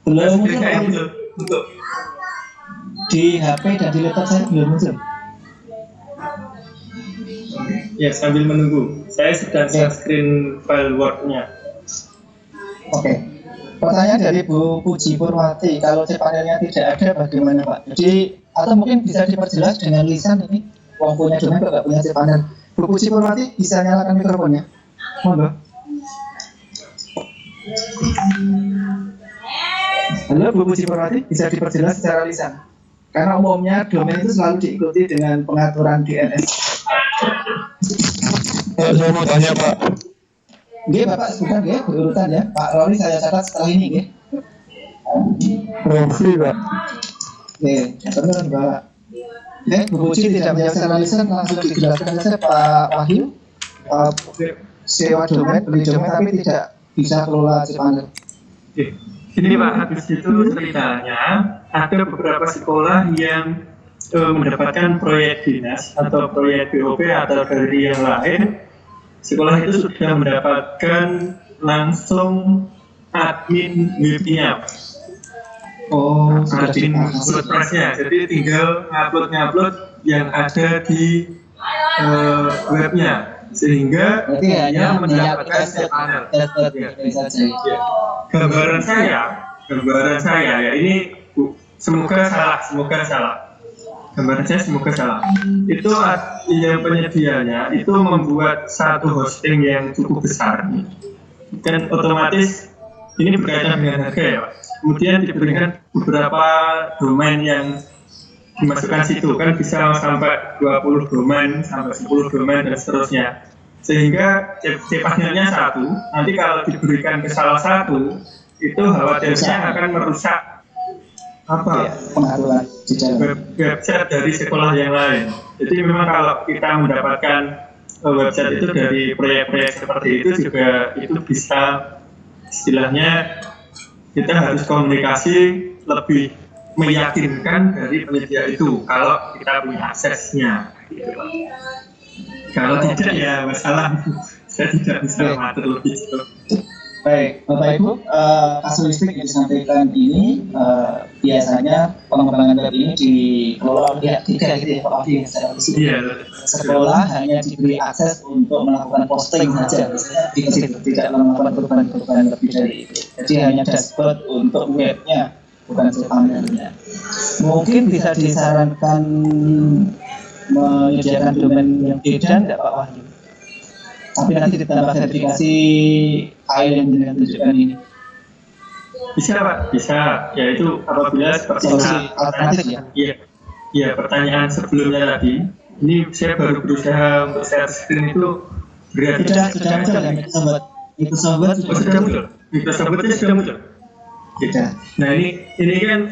S1: Belum muncul Pak Wahyu.
S4: Untuk
S1: Di HP dan di laptop saya belum muncul.
S4: ya sambil menunggu. Saya sedang share screen file Word-nya.
S1: Oke. Pertanyaan dari Bu Puji Purwati, kalau cPanelnya tidak ada bagaimana Pak? Jadi atau mungkin bisa diperjelas dengan lisan ini. Wong punya domain kok nggak punya cPanel. Bu Puji Purwati bisa nyalakan mikrofonnya. Monggo. Halo Bu Puji Purwati, bisa diperjelas secara lisan? Karena umumnya domain itu selalu diikuti dengan pengaturan DNS.
S7: Saya mau tanya Pak.
S1: Oke Bapak, sebentar ya, berurutan ya. Pak Roli saya catat setelah ini ya.
S7: Profi Pak.
S1: Oke, benar Pak. Oke, Bu Puji tidak menjawab secara lisan, langsung dijelaskan saja Pak Wahyu. Sewa domain, beli domain tapi tidak bisa kelola cPanel.
S4: Oke. Ini Pak, habis itu ceritanya ada beberapa sekolah yang mendapatkan proyek dinas atau proyek BOP atau dari yang lain. Sekolah itu sudah mendapatkan langsung admin webnya, admin WordPress-nya. Jadi tinggal ngupload yang ada di webnya, sehingga
S1: Berarti
S4: dia mendapatkan cPanel. Gambaran saya ya ini semoga salah. Gambaran saya semoga salah. Itu yang penyedianya itu membuat satu hosting yang cukup besar, dan otomatis ini berkaitan dengan harga ya Pak. Kemudian diberikan beberapa domain yang dimasukkan situ, kan bisa sampai 20 domain, sampai 10 domain dan seterusnya. Sehingga cPanelnya satu, nanti kalau diberikan ke salah satu, itu khawatirnya akan merusak
S1: pengaturan di dalam
S4: website dari sekolah yang lain. Jadi memang kalau kita mendapatkan website itu dari proyek-proyek seperti itu juga itu bisa istilahnya kita harus komunikasi lebih meyakinkan dari penyedia itu kalau kita punya aksesnya. Kalau tidak ya masalah saya tidak bisa mengatur lebih jauh.
S1: Baik, Bapak Ibu, kasuistik yang disampaikan ini biasanya pengembangan web ini dikelola oleh pihak ketiga gitu ya Pak Wahyu.
S4: Iya.
S1: Sekolah hanya diberi akses untuk melakukan posting saja, di situ tidak melakukan perubahan-perubahan lebih dari itu. Jadi hanya dashboard untuk webnya, bukan cPanelnya. Mungkin bisa disarankan menyediakan domain yang beda enggak Pak Wahyu? Tapi nanti ditambah sertifikasi file yang dengan tunjukkan ini.
S4: Bisa Pak, bisa. Yaitu apabila seperti
S1: alternatif ya?
S4: Iya, pertanyaan sebelumnya tadi. Ini saya baru berusaha untuk share screen itu berarti
S1: sudah muncul ya Microsoft
S4: sudah muncul. Microsoft-nya sudah muncul.
S1: Tidak.
S4: Nah ini kan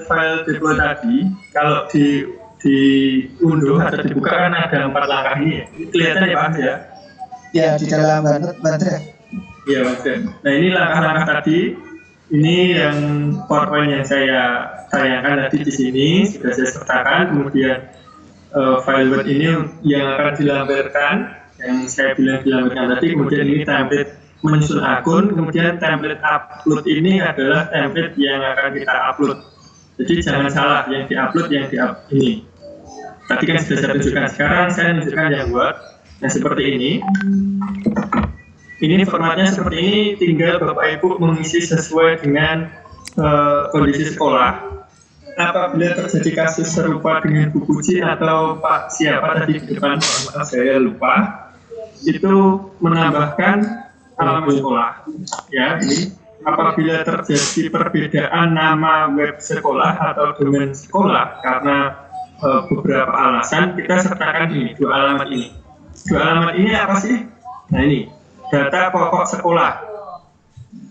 S4: file deploy tadi kalau diunduh atau dibuka kan ada 4 langkah ini ya. Kelihatan ya Pak ya?
S1: Ya, di dalam banner.
S4: Iya, Mas. Nah, ini langkah-langkah tadi. Ini yang PowerPoint yang saya tayangkan tadi di sini sudah saya sertakan. Kemudian file Word ini yang akan dilampirkan, yang saya bilang dilampirkan tadi. Kemudian ini template menyusun akun. Kemudian template upload ini adalah template yang akan kita upload. Jadi jangan salah, yang diupload ini. Tadi kan sudah saya tunjukkan. Sekarang saya tunjukkan yang Word. Nah seperti ini. Ini formatnya seperti ini, tinggal Bapak Ibu mengisi sesuai dengan kondisi sekolah. Apabila terjadi kasus serupa dengan Bu Puji atau Pak siapa tadi di depan, saya lupa, itu menambahkan alamat sekolah. Ya, ini apabila terjadi perbedaan nama web sekolah atau domain sekolah karena beberapa alasan, kita sertakan ini, 2 alamat ini. 2 alamat ini apa sih? Nah ini, data pokok sekolah.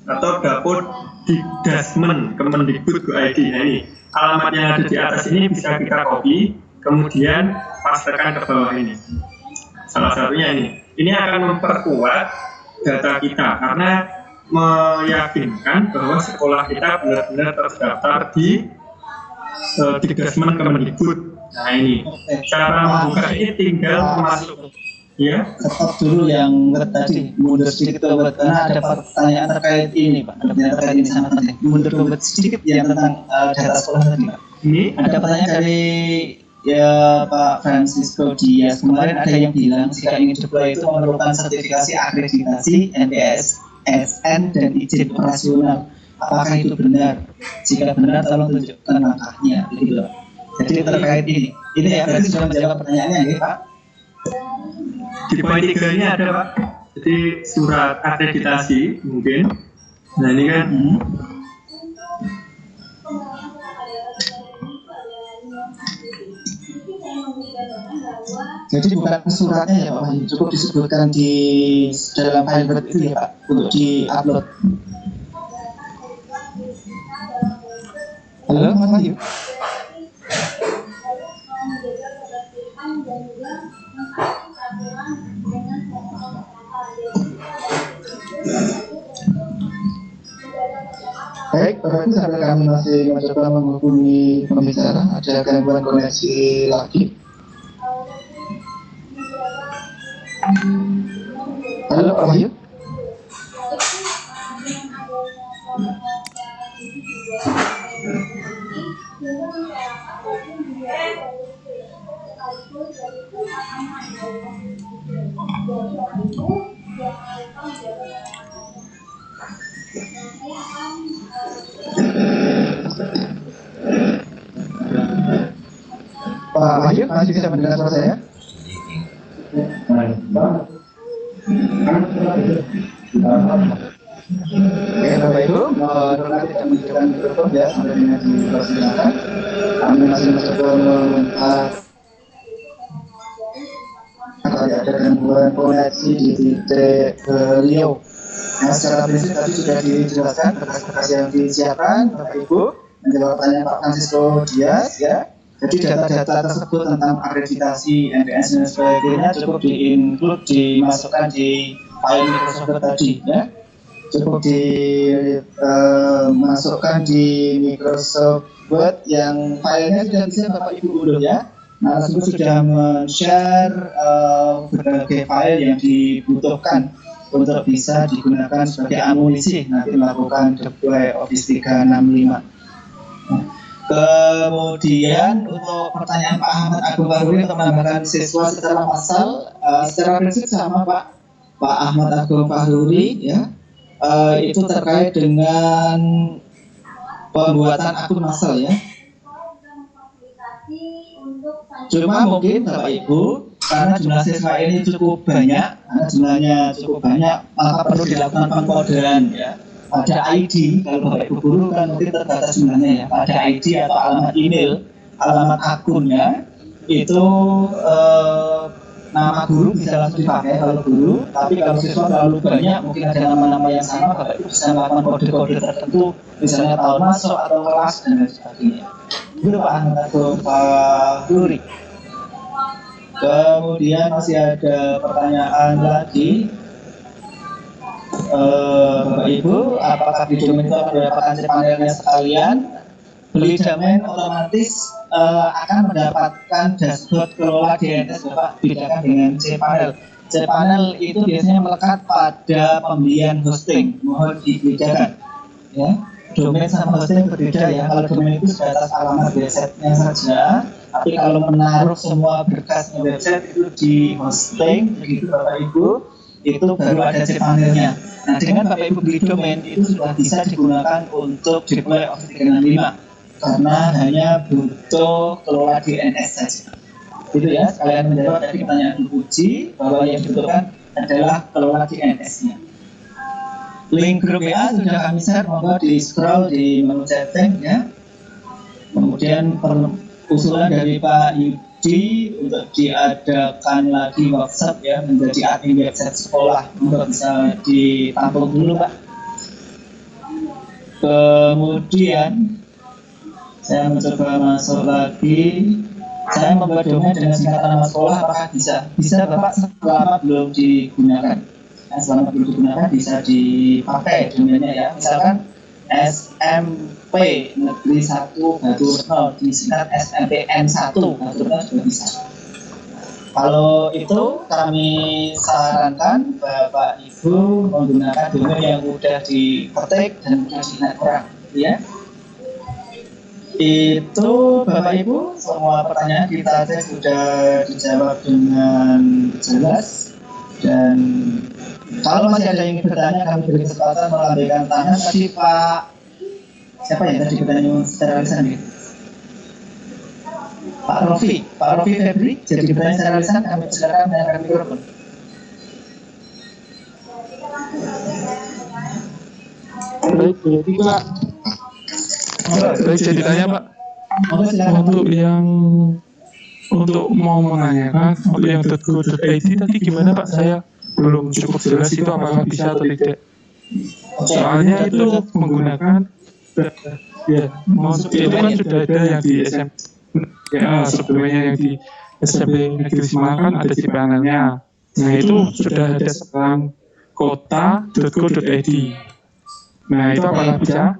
S4: atau dapur di Dasmen Kemendikbud.go.id. Nah ini alamat yang ada di atas ini bisa kita copy, kemudian pastekan ke bawah ini. Salah satunya ini. Ini akan memperkuat data kita karena meyakinkan bahwa sekolah kita benar-benar terdaftar di Dasmen Kemendikbud. Nah ini cara membuka ini tinggal masuk. Ya,
S1: Stop dulu yang tadi mundur sedikit Pak, karena ada pertanyaan terkait ini Pak. Ada pertanyaan terkait ini sama tadi. Mundur sedikit yang tentang data sekolah tadi Pak.
S4: Ini
S1: Ada pertanyaan dari ya Pak Francisco Diaz. Kemarin ada yang bilang jika ingin deploy itu memerlukan sertifikasi akreditasi NPS, SN dan izin operasional. Apakah itu benar? Jika benar, tolong tunjukkan langkahnya. Gitu. Jadi terkait ini ya berarti sudah menjawab pertanyaannya ya Pak.
S4: di poin 3 ini ada Pak. Jadi surat akreditasi mungkin. Nah ini kan
S1: Jadi bukan suratnya ya Pak Wahyu, cukup disebutkan di dalam file Word itu ya Pak untuk di-upload. Halo Mas Wahyu. Baik, Bapak Ibu, sampai kami masih mencoba menghubungi pembicara, ada gangguan koneksi lagi. Halo Pak Wahyu. Pak Wahyu masih bisa mendengar suara saya? Oke, Bapak Ibu, Ronald tidak menunjukkan mikrofon ya sampai dengan dipersilakan. Kami masih mencoba meminta kalau ada gangguan koneksi di titik beliau. Nah, secara prinsip tadi sudah dijelaskan berkas-berkas yang disiapkan, Bapak Ibu, menjawab pertanyaan Pak Francisco Diaz ya. Jadi data-data tersebut tentang akreditasi, NPS dan sebagainya cukup di-include, dimasukkan di file Microsoft Word tadi ya. Cukup dimasukkan di Microsoft Word yang filenya sudah bisa Bapak Ibu unduh ya. Nah, tersebut sudah men-share berbagai file yang dibutuhkan untuk bisa digunakan sebagai amunisi nanti melakukan deploy Office 365. Kemudian untuk pertanyaan Pak Ahmad Agung Fahruri untuk menambahkan siswa secara massal, secara prinsip sama Pak Ahmad Agung Fahruri ya, itu terkait dengan pembuatan akun massal ya. Cuma mungkin Bapak Ibu karena jumlah siswa ini cukup banyak, maka perlu dilakukan pengkodean ya. Pada ID, kalau Bapak Ibu guru kan mungkin terbatas jumlahnya ya. Pada ID atau alamat email, alamat akunnya itu nama guru bisa langsung dipakai kalau guru. Tapi kalau siswa terlalu banyak, mungkin ada nama-nama yang sama, Bapak Ibu bisa melakukan kode-kode tertentu, misalnya tahun masuk atau kelas dan lain sebagainya. Itu Pak Ahmad Agung Fahruri. Kemudian masih ada pertanyaan lagi. Bapak Ibu, apakah di domain itu akan mendapatkan cPanelnya sekalian? Beli domain otomatis akan mendapatkan dashboard kelola DNS Bapak, bedakan dengan cPanel. cPanel itu biasanya melekat pada pembelian hosting, mohon dibedakan. Ya, domain sama hosting berbeda ya. Kalau domain itu sebatas alamat websitenya saja, tapi kalau menaruh semua berkasnya website itu di hosting, begitu Bapak Ibu, itu baru ada cPanelnya. Nah, dengan Bapak Ibu beli domain itu sudah bisa digunakan untuk deploy Office 365 karena hanya butuh kelola DNS saja. Itu ya, sekalian menjawab dari pertanyaan Bu Puji bahwa yang dibutuhkan adalah kelola DNS-nya. Link grup WA sudah kami share, monggo di scroll di menu setting ya. Kemudian usulan dari Pak Yudi untuk diadakan lagi workshop ya menjadi admin website sekolah, monggo bisa ditampung dulu Pak. Kemudian saya mencoba masuk lagi. Saya membuat domain dengan singkatan nama sekolah, apakah bisa? Bisa Bapak, selama belum digunakan. Selama belum digunakan bisa dipakai domainnya ya. Misalkan SMP Negeri 1 Batur 0 disingkat SMPN 1 Batur 0 juga bisa. Kalau itu kami sarankan Bapak Ibu menggunakan domain yang mudah diketik dan mudah diingat orang, ya. Itu Bapak Ibu semua pertanyaan kita sudah dijawab dengan jelas, dan kalau masih ada yang ingin bertanya kami beri kesempatan melambaikan tangan. Tadi Pak siapa ya tadi bertanya secara lisan gitu? Pak Rofi Febri, jadi bertanya secara lisan, kami silakan menyalakan mikrofon.
S7: Baik, jadi Pak. Baik, jadi tanya Pak. Untuk mau menanyakan untuk yang .go.id tadi gimana Pak? Saya belum cukup jelas itu apakah bisa atau tidak. Soalnya itu menggunakan ya, maksudnya itu kan sudah ada yang di SMP. Ya, sebelumnya yang di SMP Negeri Semarang kan ada di panelnya. Nah itu sudah ada sekarang kota.go.id. Nah itu apakah bisa?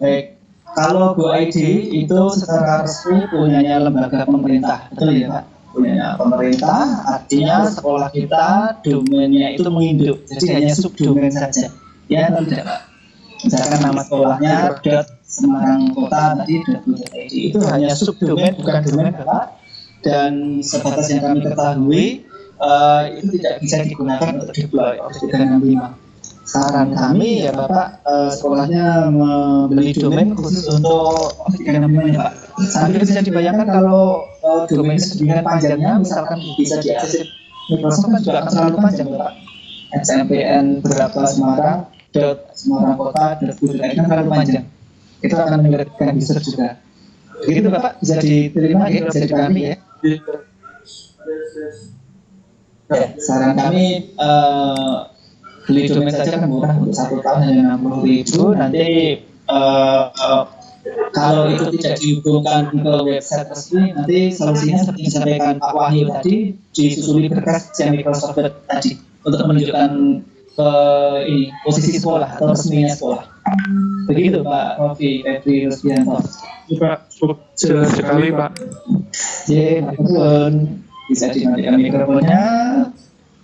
S1: Baik, kalau Go.id itu secara resmi punyanya lembaga pemerintah, betul ya Pak? Punyanya pemerintah, artinya sekolah kita domainnya itu menginduk, jadi hanya subdomain saja. Ya atau tidak Pak? Misalkan nama sekolahnya Semarang Kota tadi .go.id itu hanya subdomain, bukan domain Bapak. Dan sebatas yang kami ketahui itu tidak bisa digunakan untuk deploy Office 365. Saran kami ya Bapak, sekolahnya membeli domain khusus untuk Office 365 ya Pak. Sambil bisa dibayangkan kalau domain sedemikian panjangnya, misalkan bisa diakses Microsoft kan juga akan terlalu panjang Bapak. SMPN berapa Semarang Kota .go.id kan terlalu panjang. Itu akan menyulitkan user juga. Begitu Bapak, bisa diterima ya, bisa dipahami ya. Ya, saran kami beli domain saja kan murah, untuk 1 tahun hanya 60.000. Nanti kalau itu tidak dihubungkan ke website resmi, nanti solusinya seperti disampaikan Pak Wahyu tadi, disusuli berkas yang Microsoft tadi untuk menunjukkan ke ini posisi sekolah atau resminya sekolah. Begitu Pak Rofi Febri Rusbianto.
S7: Pak, cukup jelas sekali Pak.
S1: Ya, maupun bisa dimatikan mikrofonnya.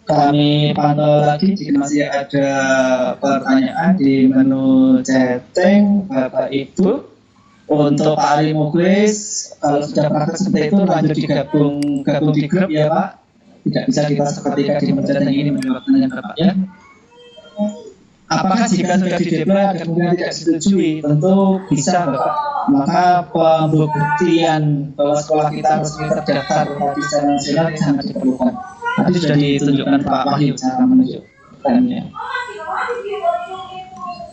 S1: Kami pantau lagi jika masih ada pertanyaan di menu chatting Bapak Ibu. Untuk Pak Ali Muglis, kalau sudah praktek seperti itu lanjut gabung di grup ya Pak. Tidak bisa kita seketika di menu chatting ini menjawab pertanyaan Bapak ya. Apakah jika sudah dideploy ada kemungkinan tidak disetujui? Tentu bisa Bapak. Maka pembuktian bahwa sekolah kita resmi terdaftar tadi secara nasional sangat diperlukan. Tadi sudah ditunjukkan Pak Wahyu cara menunjukkannya.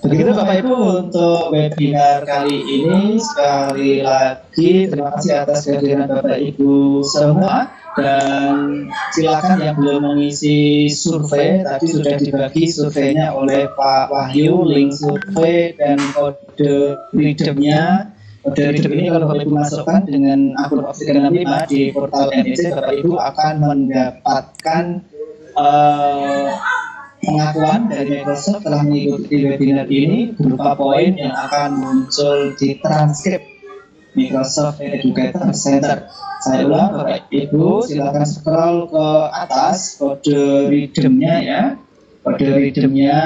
S1: Begitu Bapak Ibu untuk webinar kali ini. Sekali lagi terima kasih atas kehadiran Bapak Ibu semua, dan silakan yang belum mengisi survei, tadi sudah dibagi surveinya oleh Pak Wahyu, link survei dan kode redeemnya. Kode redeem ini kalau Bapak Ibu masukkan dengan akun Office 365 di portal NEC, Bapak Ibu akan mendapatkan pengakuan dari Microsoft telah mengikuti webinar ini berupa poin yang akan muncul di transkrip Microsoft Educator Center. Saya ulang Bapak Ibu, silakan scroll ke atas kode redeemnya ya. Kode redeemnya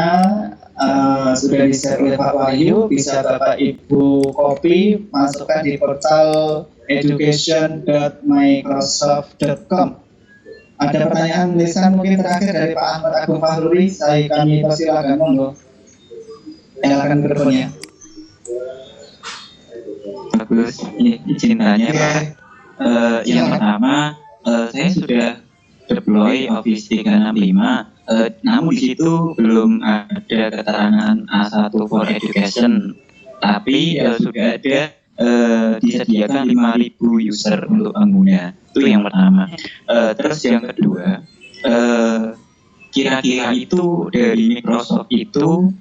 S1: sudah di-share oleh Pak Wahyu, bisa Bapak Ibu copy, masukkan di portal education.microsoft.com. Ada pertanyaan lisan mungkin terakhir dari Pak Ahmad Agung Fahruri, kami persilakan, monggo. Nyalakan mikrofonnya.
S8: Bagus, izin tanya Pak. Yang pertama, saya sudah deploy Office 365, namun di situ belum ada keterangan A1 for Education, tapi sudah ada disediakan 5.000 user untuk pengguna. Itu yang pertama. Terus yang kedua, kira-kira itu dari Microsoft itu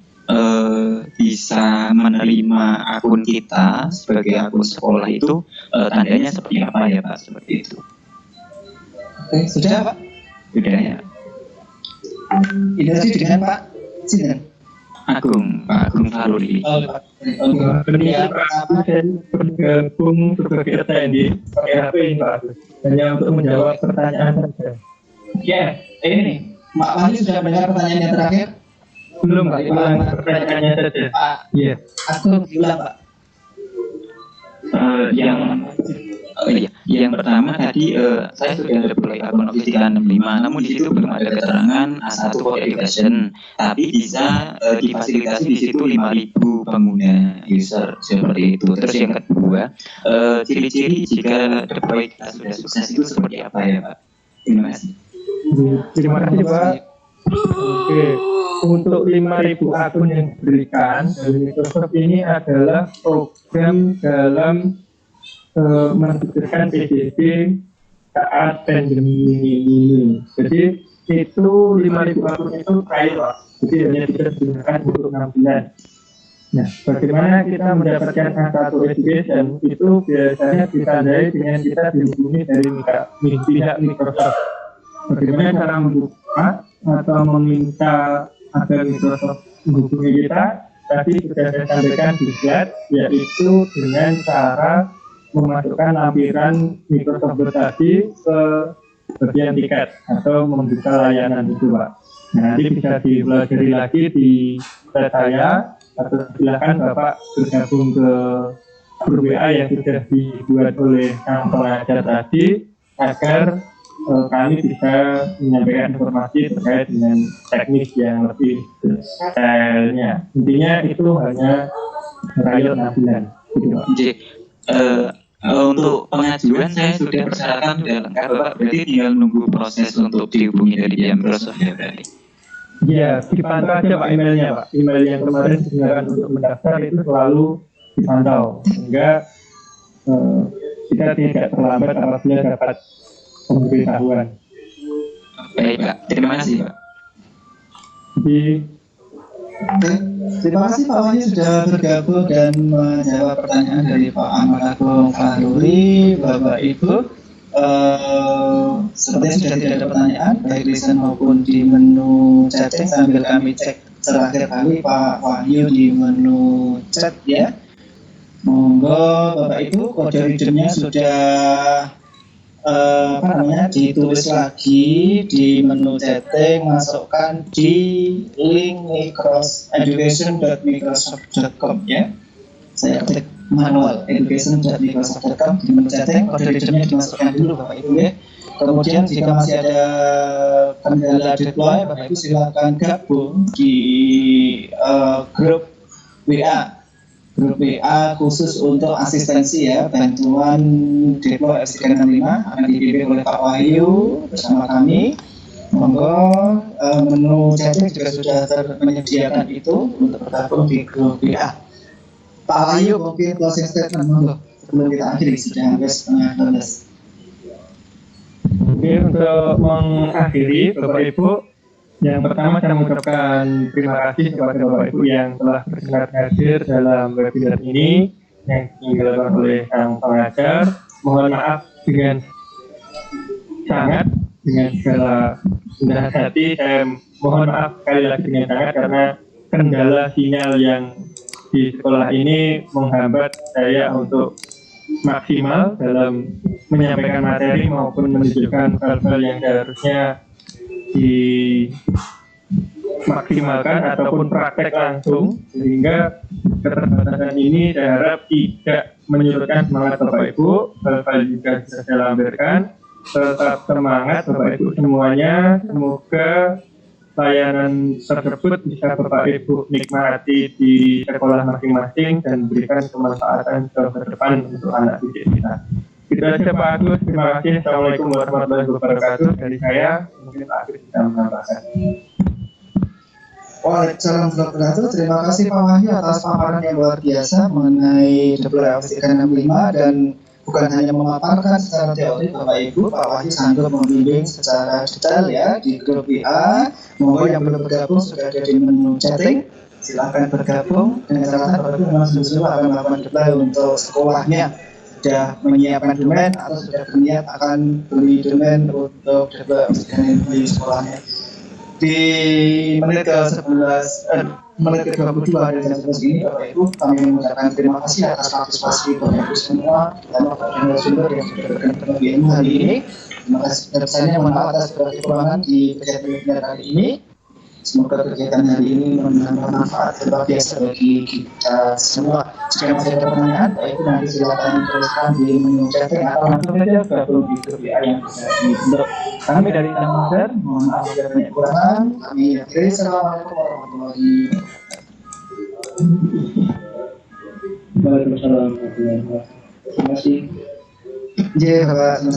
S8: bisa menerima akun kita sebagai akun sekolah itu tandanya seperti apa ya Pak? Seperti itu.
S1: Oke, sudah Pak.
S8: Sudah ya.
S1: Ini tadi dengan Pak Sinten.
S8: Pak Agung Faruli.
S1: Oh, Pak.
S4: Ini
S1: Ya,
S4: Pak Agus bergabung sebagai attendee pakai HP ini Pak Agus. Hanya untuk menjawab pertanyaan saja.
S1: ya, ini Pak Wahyu sudah mendengar pertanyaan yang terakhir?
S4: Belum Pak, ulang pertanyaannya saja.
S1: Pak
S4: Iya.
S1: Agung diulang Pak.
S8: Yang pertama tadi saya sudah deploy akun Office 365, namun di situ belum ada keterangan A1 for Education, tapi bisa difasilitasi di situ 5.000 pengguna user seperti itu. Terus yang kedua, ciri-ciri jika deploy kita sudah sukses itu seperti apa ya Pak? Terima kasih.
S4: Terima kasih Pak. Oke, untuk 5.000 akun yang diberikan dari Microsoft ini adalah program dalam menunjukkan PJJ saat pandemi ini. Jadi itu 5.000 akun itu trial Pak. Jadi hanya bisa digunakan untuk 6 bulan. Nah, bagaimana kita mendapatkan A1 Education itu biasanya ditandai dengan kita dihubungi dari pihak Microsoft. Bagaimana cara membuka atau meminta agar Microsoft menghubungi kita? Tadi sudah saya sampaikan di slide, yaitu dengan cara memasukkan lampiran Microsoft tadi ke bagian tiket atau membuka layanan itu Pak. Nah, nanti bisa dipelajari lagi di website saya, atau silakan Bapak bergabung ke grup WA yang sudah dibuat oleh sang pengajar tadi agar kami bisa menyampaikan informasi terkait dengan teknis yang lebih detailnya. Intinya itu hanya trial 6 bulan.
S8: Jadi, untuk pengajuan saya sudah persyaratan sudah lengkap Bapak, berarti tinggal nunggu proses untuk dihubungi dari pihak Microsoft ya berarti.
S4: Ya, dipantau aja Pak emailnya Pak. Email yang kemarin digunakan untuk mendaftar itu selalu dipantau sehingga kita tidak terlambat apabila dapat pemberitahuan.
S8: Baik Pak, terima kasih Pak.
S4: Jadi
S1: Oke, terima kasih Pak Wahyu sudah bergabung dan menjawab pertanyaan dari Pak Ahmad Agung Faruli. Bapak Ibu, sepertinya sudah tidak ada pertanyaan baik listen maupun di menu chatting, sambil kami cek terakhir kali Pak Wahyu di menu chat ya. Monggo Bapak Ibu, kode redeemnya sudah ditulis lagi di menu chatting, masukkan di link education.microsoft.com ya. Saya klik manual education.microsoft.com di menu chatting, kode redeemnya dimasukkan dulu Bapak Ibu ya. Kemudian jika masih ada kendala deploy, Bapak Ibu silakan gabung di grup WA khusus untuk asistensi ya, bantuan deploy F365 akan dibimbing oleh Pak Wahyu bersama kami. Monggo, menu chatting juga sudah menyediakan itu untuk bergabung di grup WA. Pak Wahyu mungkin closing statement monggo sebelum kita akhiri, sudah hampir setengah 12.
S4: Oke, untuk mengakhiri Bapak Ibu, yang pertama saya mengucapkan terima kasih kepada Bapak Ibu yang telah berkenan hadir dalam webinar ini yang dilakukan oleh sang pengajar. Mohon maaf dengan segala rendah hati, saya mohon maaf sekali lagi dengan sangat karena kendala sinyal yang di sekolah ini menghambat saya untuk maksimal dalam menyampaikan materi maupun menunjukkan hal-hal yang seharusnya dimaksimalkan ataupun praktek langsung, sehingga keterbatasan ini saya harap tidak menyurutkan semangat Bapak Ibu. Hal-hal juga bisa saya lampirkan. Tetap semangat Bapak Ibu semuanya, semoga layanan tersebut bisa Bapak Ibu nikmati di sekolah masing-masing dan berikan kemanfaatan ke depan untuk anak didik kita. Itu aja Pak Agus, terima kasih. Assalamualaikum warahmatullahi wabarakatuh. Dari saya, mungkin Pak Agus bisa menambahkan.
S1: Waalaikumsalam warahmatullahi wabarakatuh. Terima kasih Pak Wahyu atas paparan yang luar biasa mengenai deploy Office 365, dan bukan hanya memaparkan secara teori Bapak Ibu, Pak Wahyu sanggup membimbing secara detail ya di grup WA. Monggo yang belum bergabung sudah ada di menu chatting, silakan bergabung dengan catatan bahwa memang sungguh-sungguh akan melakukan deploy untuk sekolahnya, sudah menyiapkan domain atau sudah berniat akan beli domain untuk deploy di sekolahnya. Di menit menit ke-22 dari jam 11 ini Bapak Ibu kami mengucapkan terima kasih atas partisipasi Bapak Ibu semua dan Bapak narasumber yang sudah berkenan di ilmu hari ini. Terima kasih sebesar-besarnya, mohon maaf atas segala kekurangan di kegiatan webinar kali ini. Semoga kegiatan hari ini menambah manfaat luar biasa bagi kita semua. Jika masih ada pertanyaan, Bapak Ibu nanti silakan tuliskan di menu chatting atau langsung saja gabung di grup WA yang sudah dibentuk. Kami dari Sang Master, mohon maaf jika banyak kekurangan. Kami akhiri. Assalamualaikum warahmatullahi wabarakatuh. Waalaikumsalam warahmatullahi wabarakatuh. Terima kasih. Bapak.